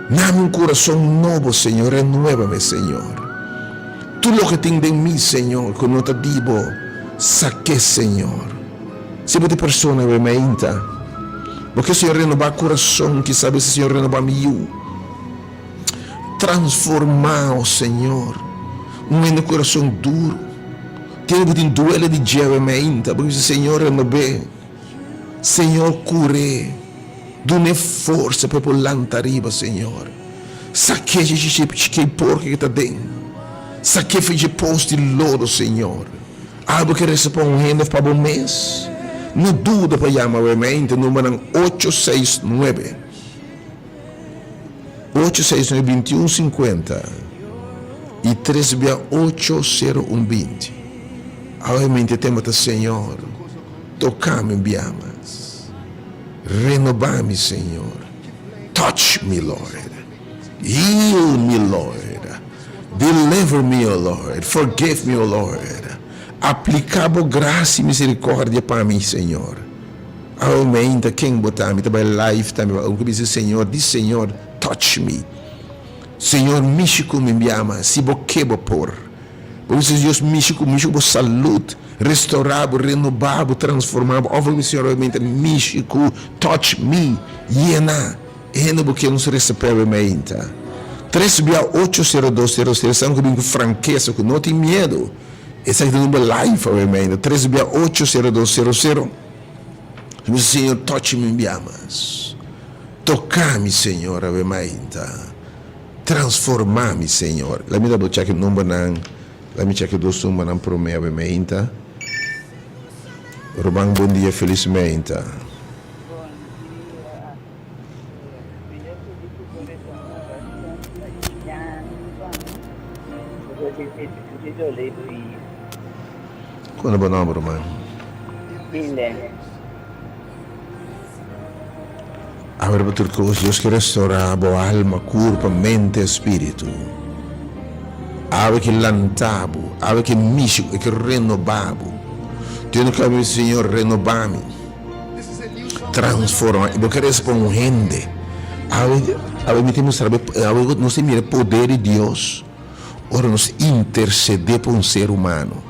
dá-me um coração novo, Senhor, renueva-me, Senhor. Tudo o que tem de mim, Senhor, que não te digo, saque, Senhor. Se você pessoa, meu porque o Senhor renova o coração, que sabe se o Senhor renova meu. Transformar, Senhor, um coração duro. Tem um duelo de diamante, porque o Senhor renova. Senhor, cure. Dune força para pulantar arriba, Senhor. Saque de porco que está dentro. Saque de posto de lodo, Senhor. Algo que responde para o mês. Não duda para chamar o mente, número 869. 869-2150 e 368-0120. Obviamente temos, Senhor, tocar-me em llamas, renovar-me, Senhor, touch me, Lord, heal me, Lord, deliver me, O Lord, forgive me, O Lord, aplicável graça e misericórdia para mim, Senhor. Aumenta quem botar me também life também, o que diz Senhor, diz Senhor, touch me. Senhor, mexe com me ama, se boqueba por. Por isso, Deus, mexe com saúde, restaurado, renovado, transformado. Óbvio, Senhor, mexe com, touch me, llena, porque não se recebe bem. 368-0200, são com franqueza, que não tem medo. Esse é o número live, obviamente. 368-0200. Senhor, touch-me em llamas. Tocar-me, Senhor, obviamente. Transformar-me, Senhor. Let me double check o número. Let me check os números para mim, obviamente. Robang, bom dia, felizmente. Qual é o nome, Romano? Agora, betul Deus que restaurar a alma, corpo, mente e espírito. Ave que lantabo, ave que místico, que renovabo. Tiene que haber, Senhor, renovar-me. Transforma. Eu quero responder. Ave me temos saber, ave não se mira poder de Deus. Ora nos interceder por ser humano.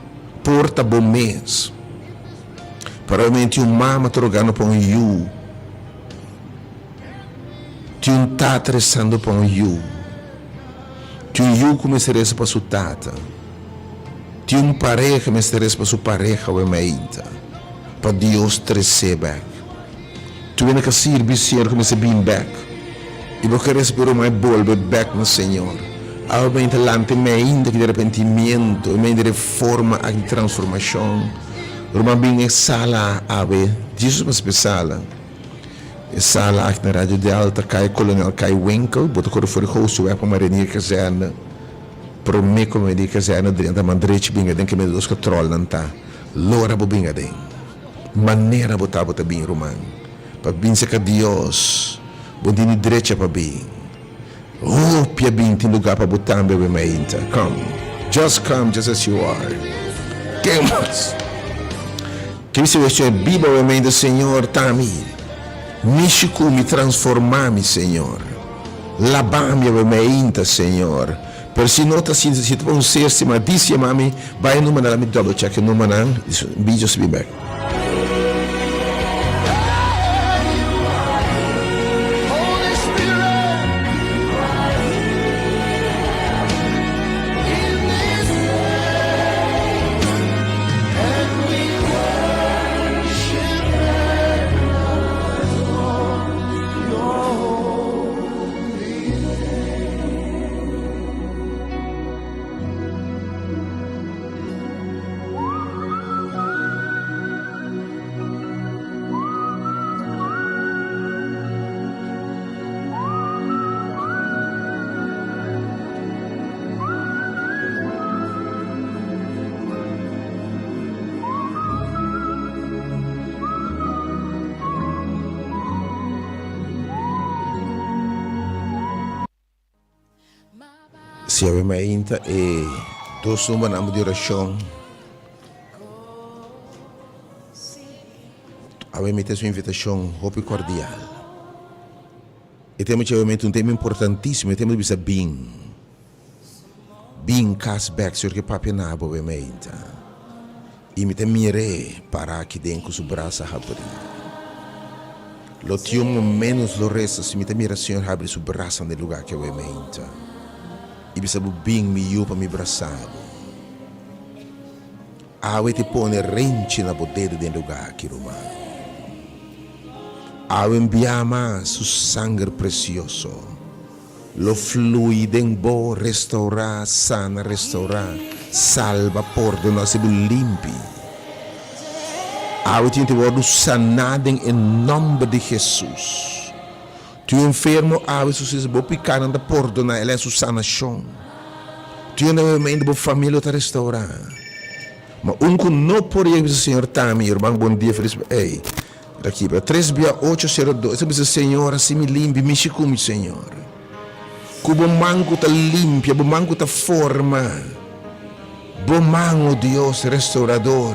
Porta bom mês. Provavelmente um mama trocando por you. Ti um tá atravessando por you. Ti um you começaria para sua tata. Ti um pareja começaria para sua pareja ou mente. Para Deus trazer back. Tu vem que servir Senhor começa a vir back. E você quer esperar mais volver back no Senhor. Obviamente lante mente que de arrependimento, mente de reforma e transformação. Roma bem sala ave, Jesus mas pesala. Sala aqui na rádio de alta cai colonial cai Winkel, botou cor for host o para marinha caserna. Pro me como de caserna dentro da mandrete binga den que me dos control não tá. Lora bo binga den. Maneira botar bem romano. Para bem se que Deus. Bondini direita para bem. Oh, pia bem tem lugar para botar bebê mainta. Come. Just come just as you are. Que mais? Que se você Bíblia bebê do Senhor tami. Místico me transformar-me, Senhor. Lavar-me bebê Senhor. Per se nota se tu vão ser se ma disse mami, vai no manala me double check no manang, be just be back. Se ave mainta e todos no nome de oração. Ave mete sua invitação, hope cordial. E temos um tema importantíssimo, e temos que bem cashback, senhor que papi na ave mainta. E me tem mire para aqui dentro do braço abrir. Lo tio menos lo resta, se me tem mira senhor abre o braço no lugar que ave mainta. E bisa bem me yupa me braçado. Ave te pone rente na bodega dentro do lugar que romano. Ave enviama su sangue precioso. Lo fluide in bo restaura, sana, restaura, salva, perdona, se limpi. Ave te voglio sanado em nome de Jesus. Tu enfermo, ave su se bo picare da perdona, ela é su sanação. Tu não é bo família te restaurar. Mas não por isso, Senhor, Tami, irmão, bom dia, feliz. Ei. Aqui, 36802. Esse Senhor, assim me limpe, me chicume, Senhor. Cubo manco ta limpia, bo manco ta forma. Bo manco, Deus, restaurador.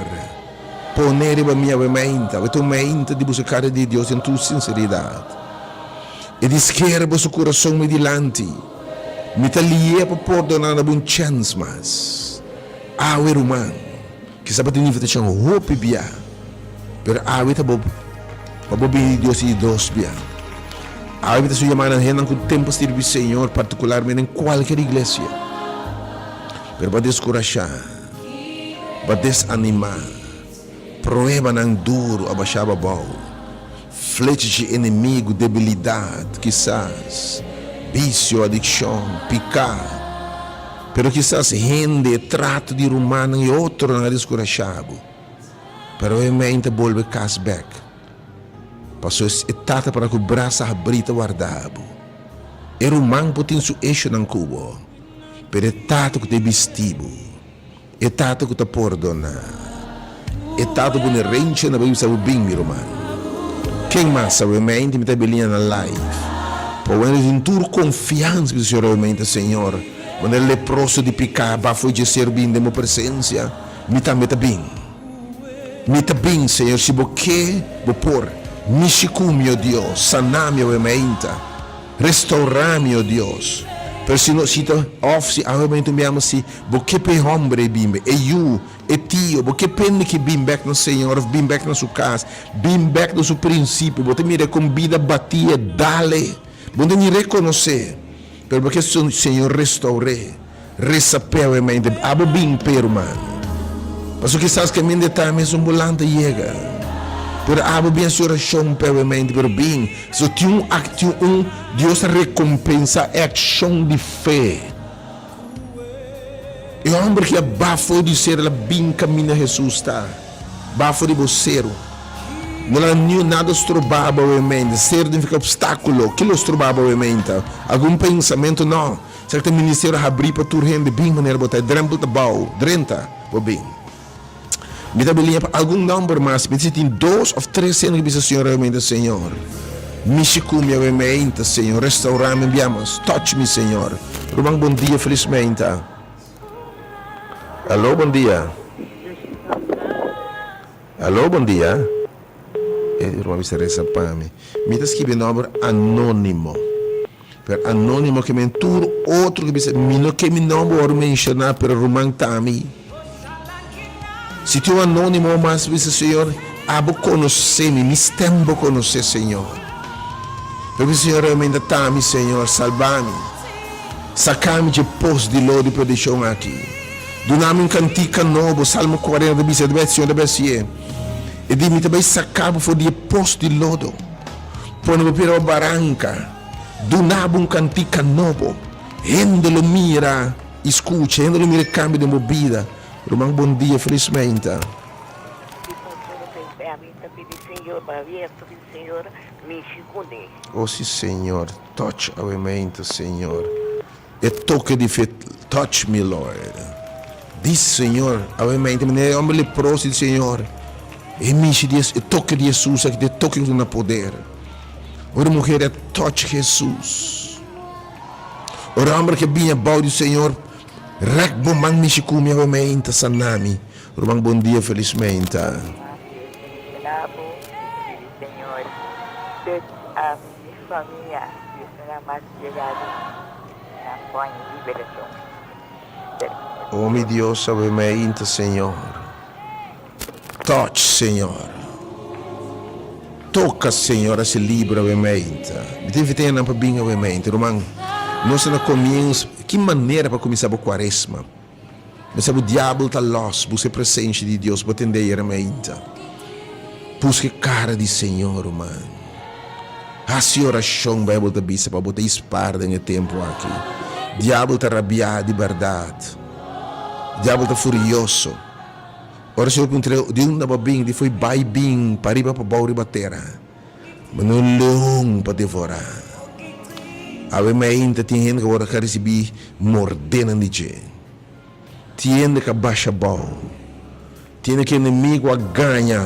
Ponere a minha mente, a tua mente de buscar de Deus em tua sinceridade. E de esquerda, seu coração me dilante. Me ta lie para perdonar a bom chance, mas. O irmão, que sabe de nível de chão, hope bia. Pero awit ta bob. Pabobi Deus e Deus bia. A vida se chama na com tempo servir Senhor, particularmente em qualquer igreja. Pero para descorajar, para desanimar, prueba não duro, abaixava bom, flecha de inimigo, debilidade, quizás, vício, adicção, picar. Pero quizás rende, trato de humano e outro não descorajado. Pero a mente volve cashback. Passou etapa para que o braço abrita guardado. Era um manco tem seu eixo no cubo. Pero etapa que te vestido. Etapa que te perdona. Etapa que te rente na bem sabe bem, meu irmão. Quem mais sabe a mente me está belinha na live. Por ele tem toda confiança que Senhor realmente Senhor. Quando ele leproso de picar, foi de ser bem de minha presença, me está bem. Me está bem, Senhor, se você vou pôr. Me chicu, meu Deus, sanar minha mente, restaurar, meu Deus. Pero se não se off, realmente me ama se, porque pe homem bimbe, e eu, e tio, porque pende que bim back no Senhor, bim back na sua casa, bim back no seu princípio, você me reconvida, batia, dale, você me reconhecer, pero porque o Senhor restaurou, resapeu a mente, abo bim per mano. Mas o que estás caminhando de tarde, um volante chega. Pero abo bem a sua oração pela mente, pero bem, se tem Deus recompensa a ação de fé. E o homem que abafou de ser, ela bem caminha Jesus está. Bafo de você. Não há nada estrobado a mente, ser de ficar obstáculo, que lo estrobado a mente. Algum pensamento não. Se o ministério abrir para tu rende bem maneira botar, drempo da bau, drenta, bem. Me dá belinha para algum número mais. Me tem 2 ou 3 cenas que o Senhor realmente, Senhor. Me chicume a mente, Senhor. Restaurar-me, enviamos. Touch-me, Senhor. Romão, bom dia, felizmente. Alô, bom dia. Alô, bom dia. Romão, me reza para mim. Me dá escrever número anônimo. Per anônimo que me enturo outro que me não vou mencionar, pero Romão Tami. Se tu é anônimo, mas disse Senhor, abo conhecer-me, me estembo conhecer, Senhor. Porque o Senhor realmente está, Senhor, salvar-me. Sacar-me de poço de lodo e perdição aqui. Donar-me cantiga novo, Salmo 40, Senhor, e de-me também sacar por de poço de lodo. Põe-me para a barranca. Donar-me cantiga novo. Rende-lo mira, escute, rende-lo mira cambio de movida. Romão, bom dia, felizmente. Oh, sim, Senhor. Touch a mente, Senhor. E toque de fé. Touch me, Lord. Diz, Senhor, a mente. É homem leproso, Senhor. E toque de Jesus, que toque no poder. Uma mulher, touch Jesus. Oramos que binha bau do Senhor. Rek bom mang mishikumi a meinta sanami. Rumang bom dia felizmente. Senado, Senhor, toda a minha família, que será mais chegado na fome e liberação. Oh meu Deus, a meinta, Senhor. Touch, Senhor. Toca, Senhor, esse livro a meinta. Me tem que para bem a meinta, Rumang. Nós não começamos, que maneira para começar a quaresma? Mas o diabo está los, busca a presença de Deus, para atender a meinta. Busca a cara de Senhor, mano. A oração vai botar bisa para botar espada no tempo aqui. Diabo está rabiado de verdade. Diabo está furioso. Ora se eu encontrei de um da babing, de foi bai bing, para ir para bauri batera. Mas não long para devorar. A meinta tem gente que agora quer receber mordendo de gente. Tem que baixa bom. Tem que inimigo a ganha.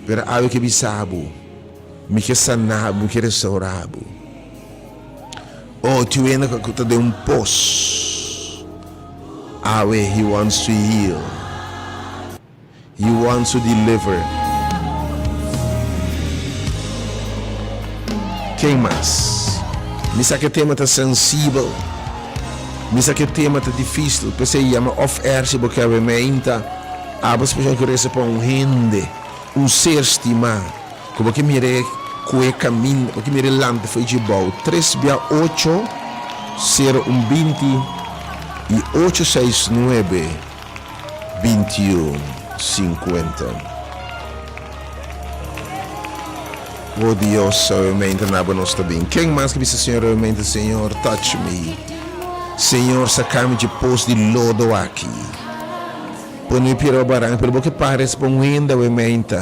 Pero ave que bisabo. Me que sanabo, me que restaurabo. Oh, tu ainda que te dê pos. Ave, he wants to heal. He wants to deliver. Quem mais? Misa que tema tá sensível. Misa que tema tá difícil. Pensei chama off-air se porque a meinta. Abas pessoas que recebem rende. Ser estimado. Como que mire que caminho. Como que mire lante foi de bom. 368 0120 e 869 2150. Oh Deus, realmente nada nós está bem. Quem mais que disse, Senhor, realmente, Senhor, touch me. Senhor, saca-me de poço de lodo aqui. Põe-me para o barang, pelo que parece, põe ainda, realmente.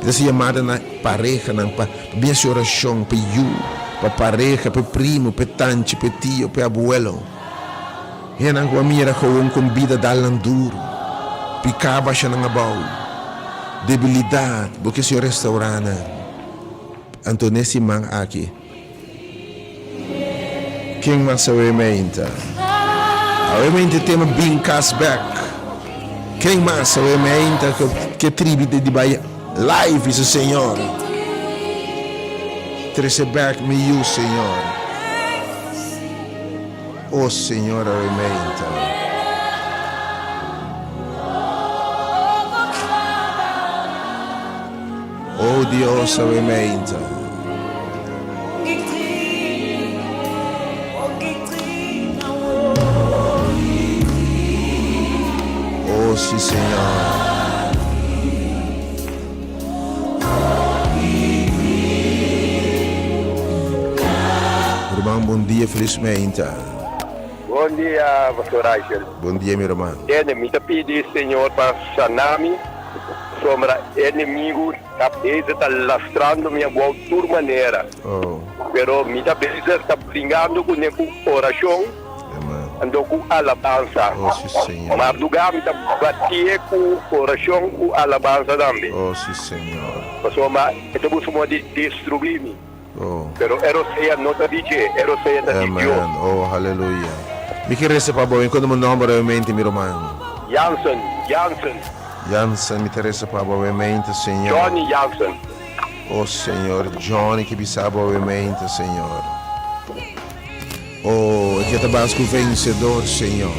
Essa chamada na pareja, para bem essa oração, para you, para pareja, para primo, para tante, para tio, para abuelo. E não com a mira com vida duro. Picava, achando a baú. Debilidade, porque o Senhor restaurana. Antonesi mang aqui. Quem mais a meinta? A meinta tem uma bem cashback. Quem mais a meinta que tribo de Bahia? Live is o Senhor. Trece back me you, Senhor. Oh Senhor, a meinta. Oh Deus, a meinta. Oh, sim, Senhor. Irmão, bom dia, felizmente. Bom dia, pastor Rachel. Bom dia, meu irmão. Me pedi, Senhor, para sanami. Sombra inimigo, está lastrando minha boa de maneira. Oh. Pero me está brigando com a oração. Ando com alabança. Oh, sim, Senhor. Mas do lugar me está batendo com oração, com alabança também. Oh, sim, Senhor. Sombra, eu busco de destruir-me. Oh. Pero eu sei não te dizer, eu sei da Amen. Oh, aleluia. Me quer receber bom, enquanto meu nome realmente, meu irmão. Jansen. Jansen, me interessa para obviamente, Senhor. Johnny Jansen. Oh, Senhor, Johnny que bisaba obviamente, Senhor. Oh, que tabasco vencedor, Senhor.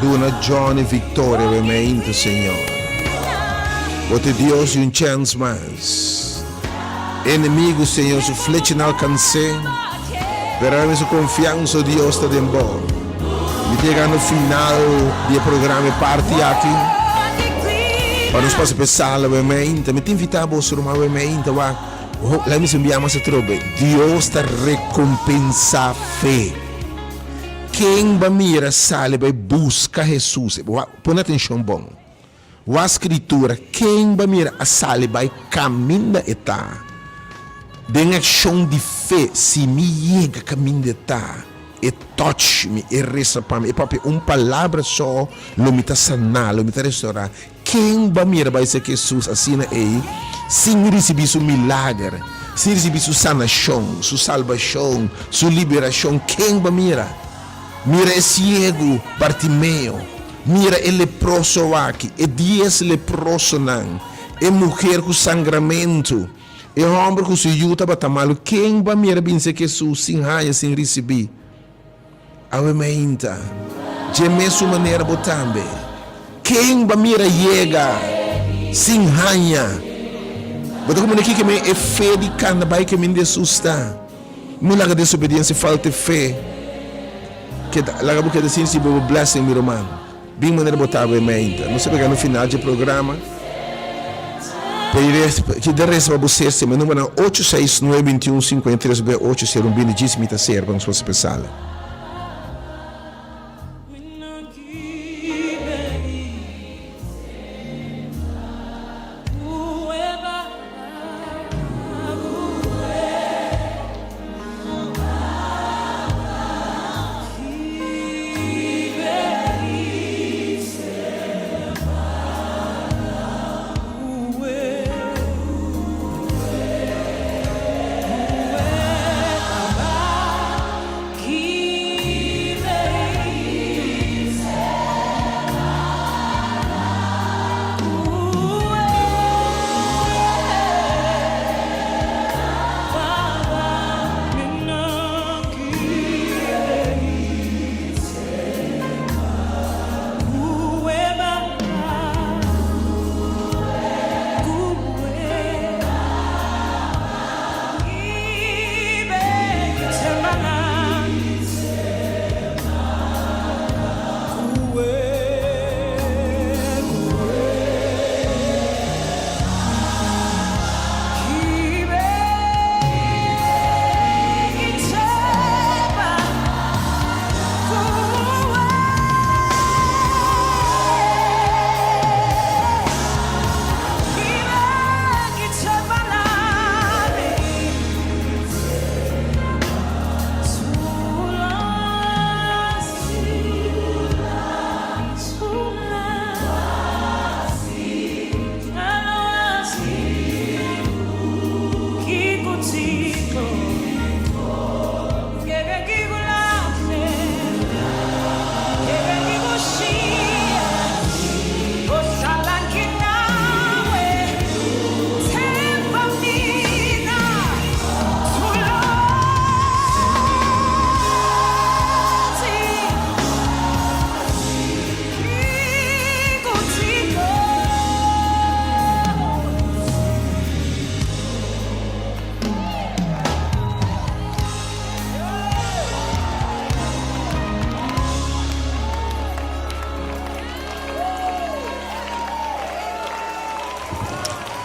Duna Johnny vitória obviamente, Senhor. Bote Deus um chance mais. Inimigo, Senhor, su flecha não alcancei. Veramente su confiança Deus está dentro. Me chega no final do programa parte aqui. Para nós passar pessoal, obviamente, me te invitar a você uma obviamente, lá me enviamos a trobe. Deus está recompensa a fé. Quem vai mirar sale vai buscar Jesus. Põe atenção bom. A escritura, quem vai mirar a sale vai caminhar eta. Den ação de fé, se me chega caminho eta. E touch me, e resta para mim. E papi, palavra só, lo me está sanar, lo me está restaurar. Quem vai mirar vai ser Jesus assim aí, sem receber um milagre, se receber sua sanação, sua salvação, sua liberação, quem vai mirar? Mira é cego, Bartimeu. Mira é leproso aqui, é 10 leproso não. É mulher com sangramento. É homem com sua yuta batamalo. Quem vai mirar bem se que sua sem raia, sem receber? Awe mainta. Geme sua maneira botambe. Quem vai mirar chega? Sem raia. Mas como aqui que me é fé de cana, vai que me dessusta. Mulaga desobediência, falta de fé. Que lá que eu disse, se eu blessing meu irmão, bem maneira botar a mente. Não sei pegar no final do programa. Que de resto para você, se meu número é 8692153B8 ser um benedito me tá ser, vamos fazer especial.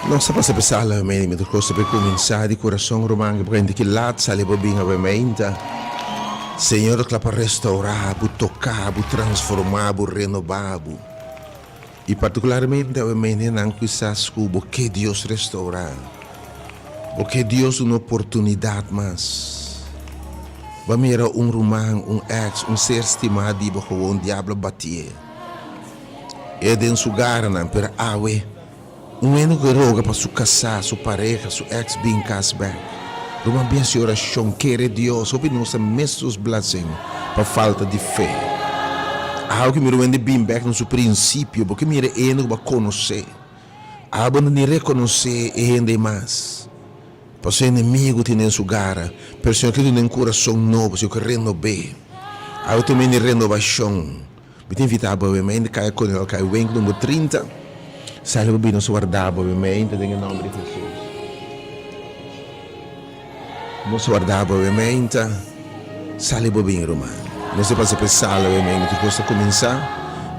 Non sta passando per la mente, mentre questo per cominciare di coração romano, prende che l'at sale bobina ovviamente. Signore, che per restaurare, toccare, trasformare, rinnovare. E particolarmente ovviamente anche questa scuba che Dio restaura. Perché Dio è un'opportunità mas. Vamos era un romano, un ex, un ser stimado di un diablo battie. Ed in su gara per awe. Um ano que roga para sua casa, sua pareja, sua ex-bem casback. Uma benção oração, querer Deus, ouve nossa mesmos blessing, para falta de fé. Algo que me rende bem back no seu princípio, porque me ano para conhecer. Algo não reconhecer e rende mais. Para ser inimigo tem em sua gara, pessoa que tem um coração novo, se eu quero renovar. Algo também de renovação. Me tem invitado para o ainda cai com ele, cai o número 30. Sai o bino guardava ovviamente nel nome di Gesù. Non guardava ovviamente, sale o bino romano. Non si passa per sala ovviamente, che cosa comincia?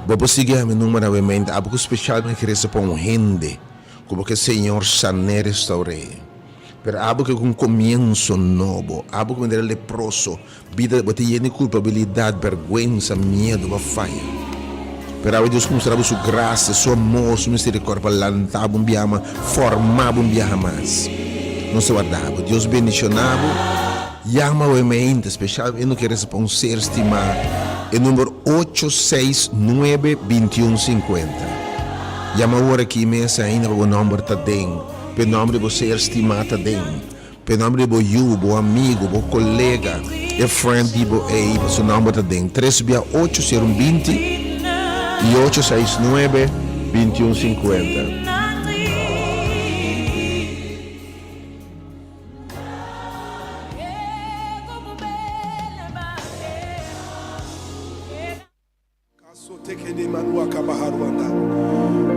Dopo seguiamo il numero ovviamente, algo speciale che resta per un gente, come che il Signore sa ne restaurare. Per algo che un comienzo nuovo, algo come del leproso, vita che tiene culpabilità, vergogna, miedo, va fare. Però Deus mostrava sua graça, seu amor, sua misericórdia, lantava um biama, formava um biama mais. Não se guardava. Deus bendicionava, chama o mente especial, e não quer responder, estimar, é número 869-2150. Chama agora aqui, mesa ainda, o número está dentro, o nome de você estimar está dentro. Penambre bo you, bo amigo, bo colega, e friend di bo ei, su numero da den 368 e 869 2150.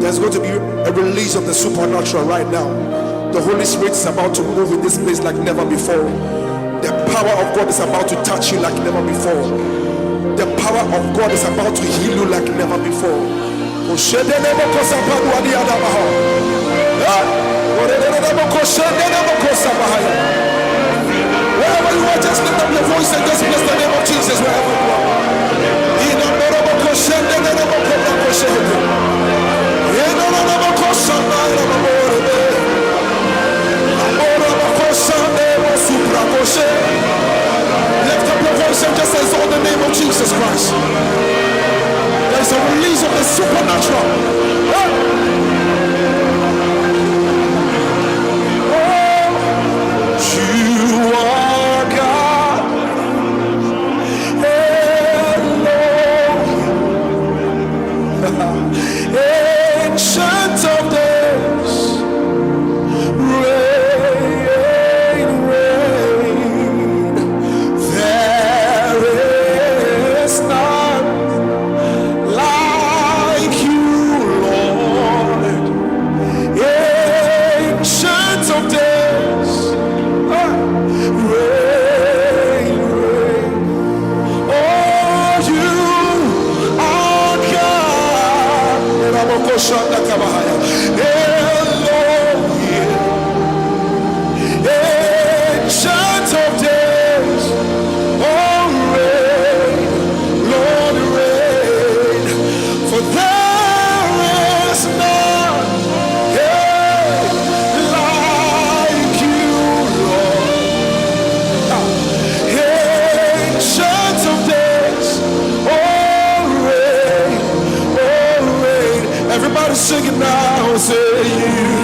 There's going to be a release of the supernatural right now. The Holy Spirit is about to move in this place like never before. The power of God is about to touch you like never before. The power of God is about to heal you like never before. Wherever you are, just lift up your voice and just bless the name of Jesus wherever you are. Lift up your voice and just exalt the name of Jesus Christ. There is a release of the supernatural. You are God. Ancient of days, reign, reign. There is none like you, Lord. Ancient of days, reign, reign. Oh, you are God. Elohim, ancient of days, oh reign, Lord reign, for there is none like you, Lord. Ancient of days, oh reign, oh reign. Everybody sing it now, say you.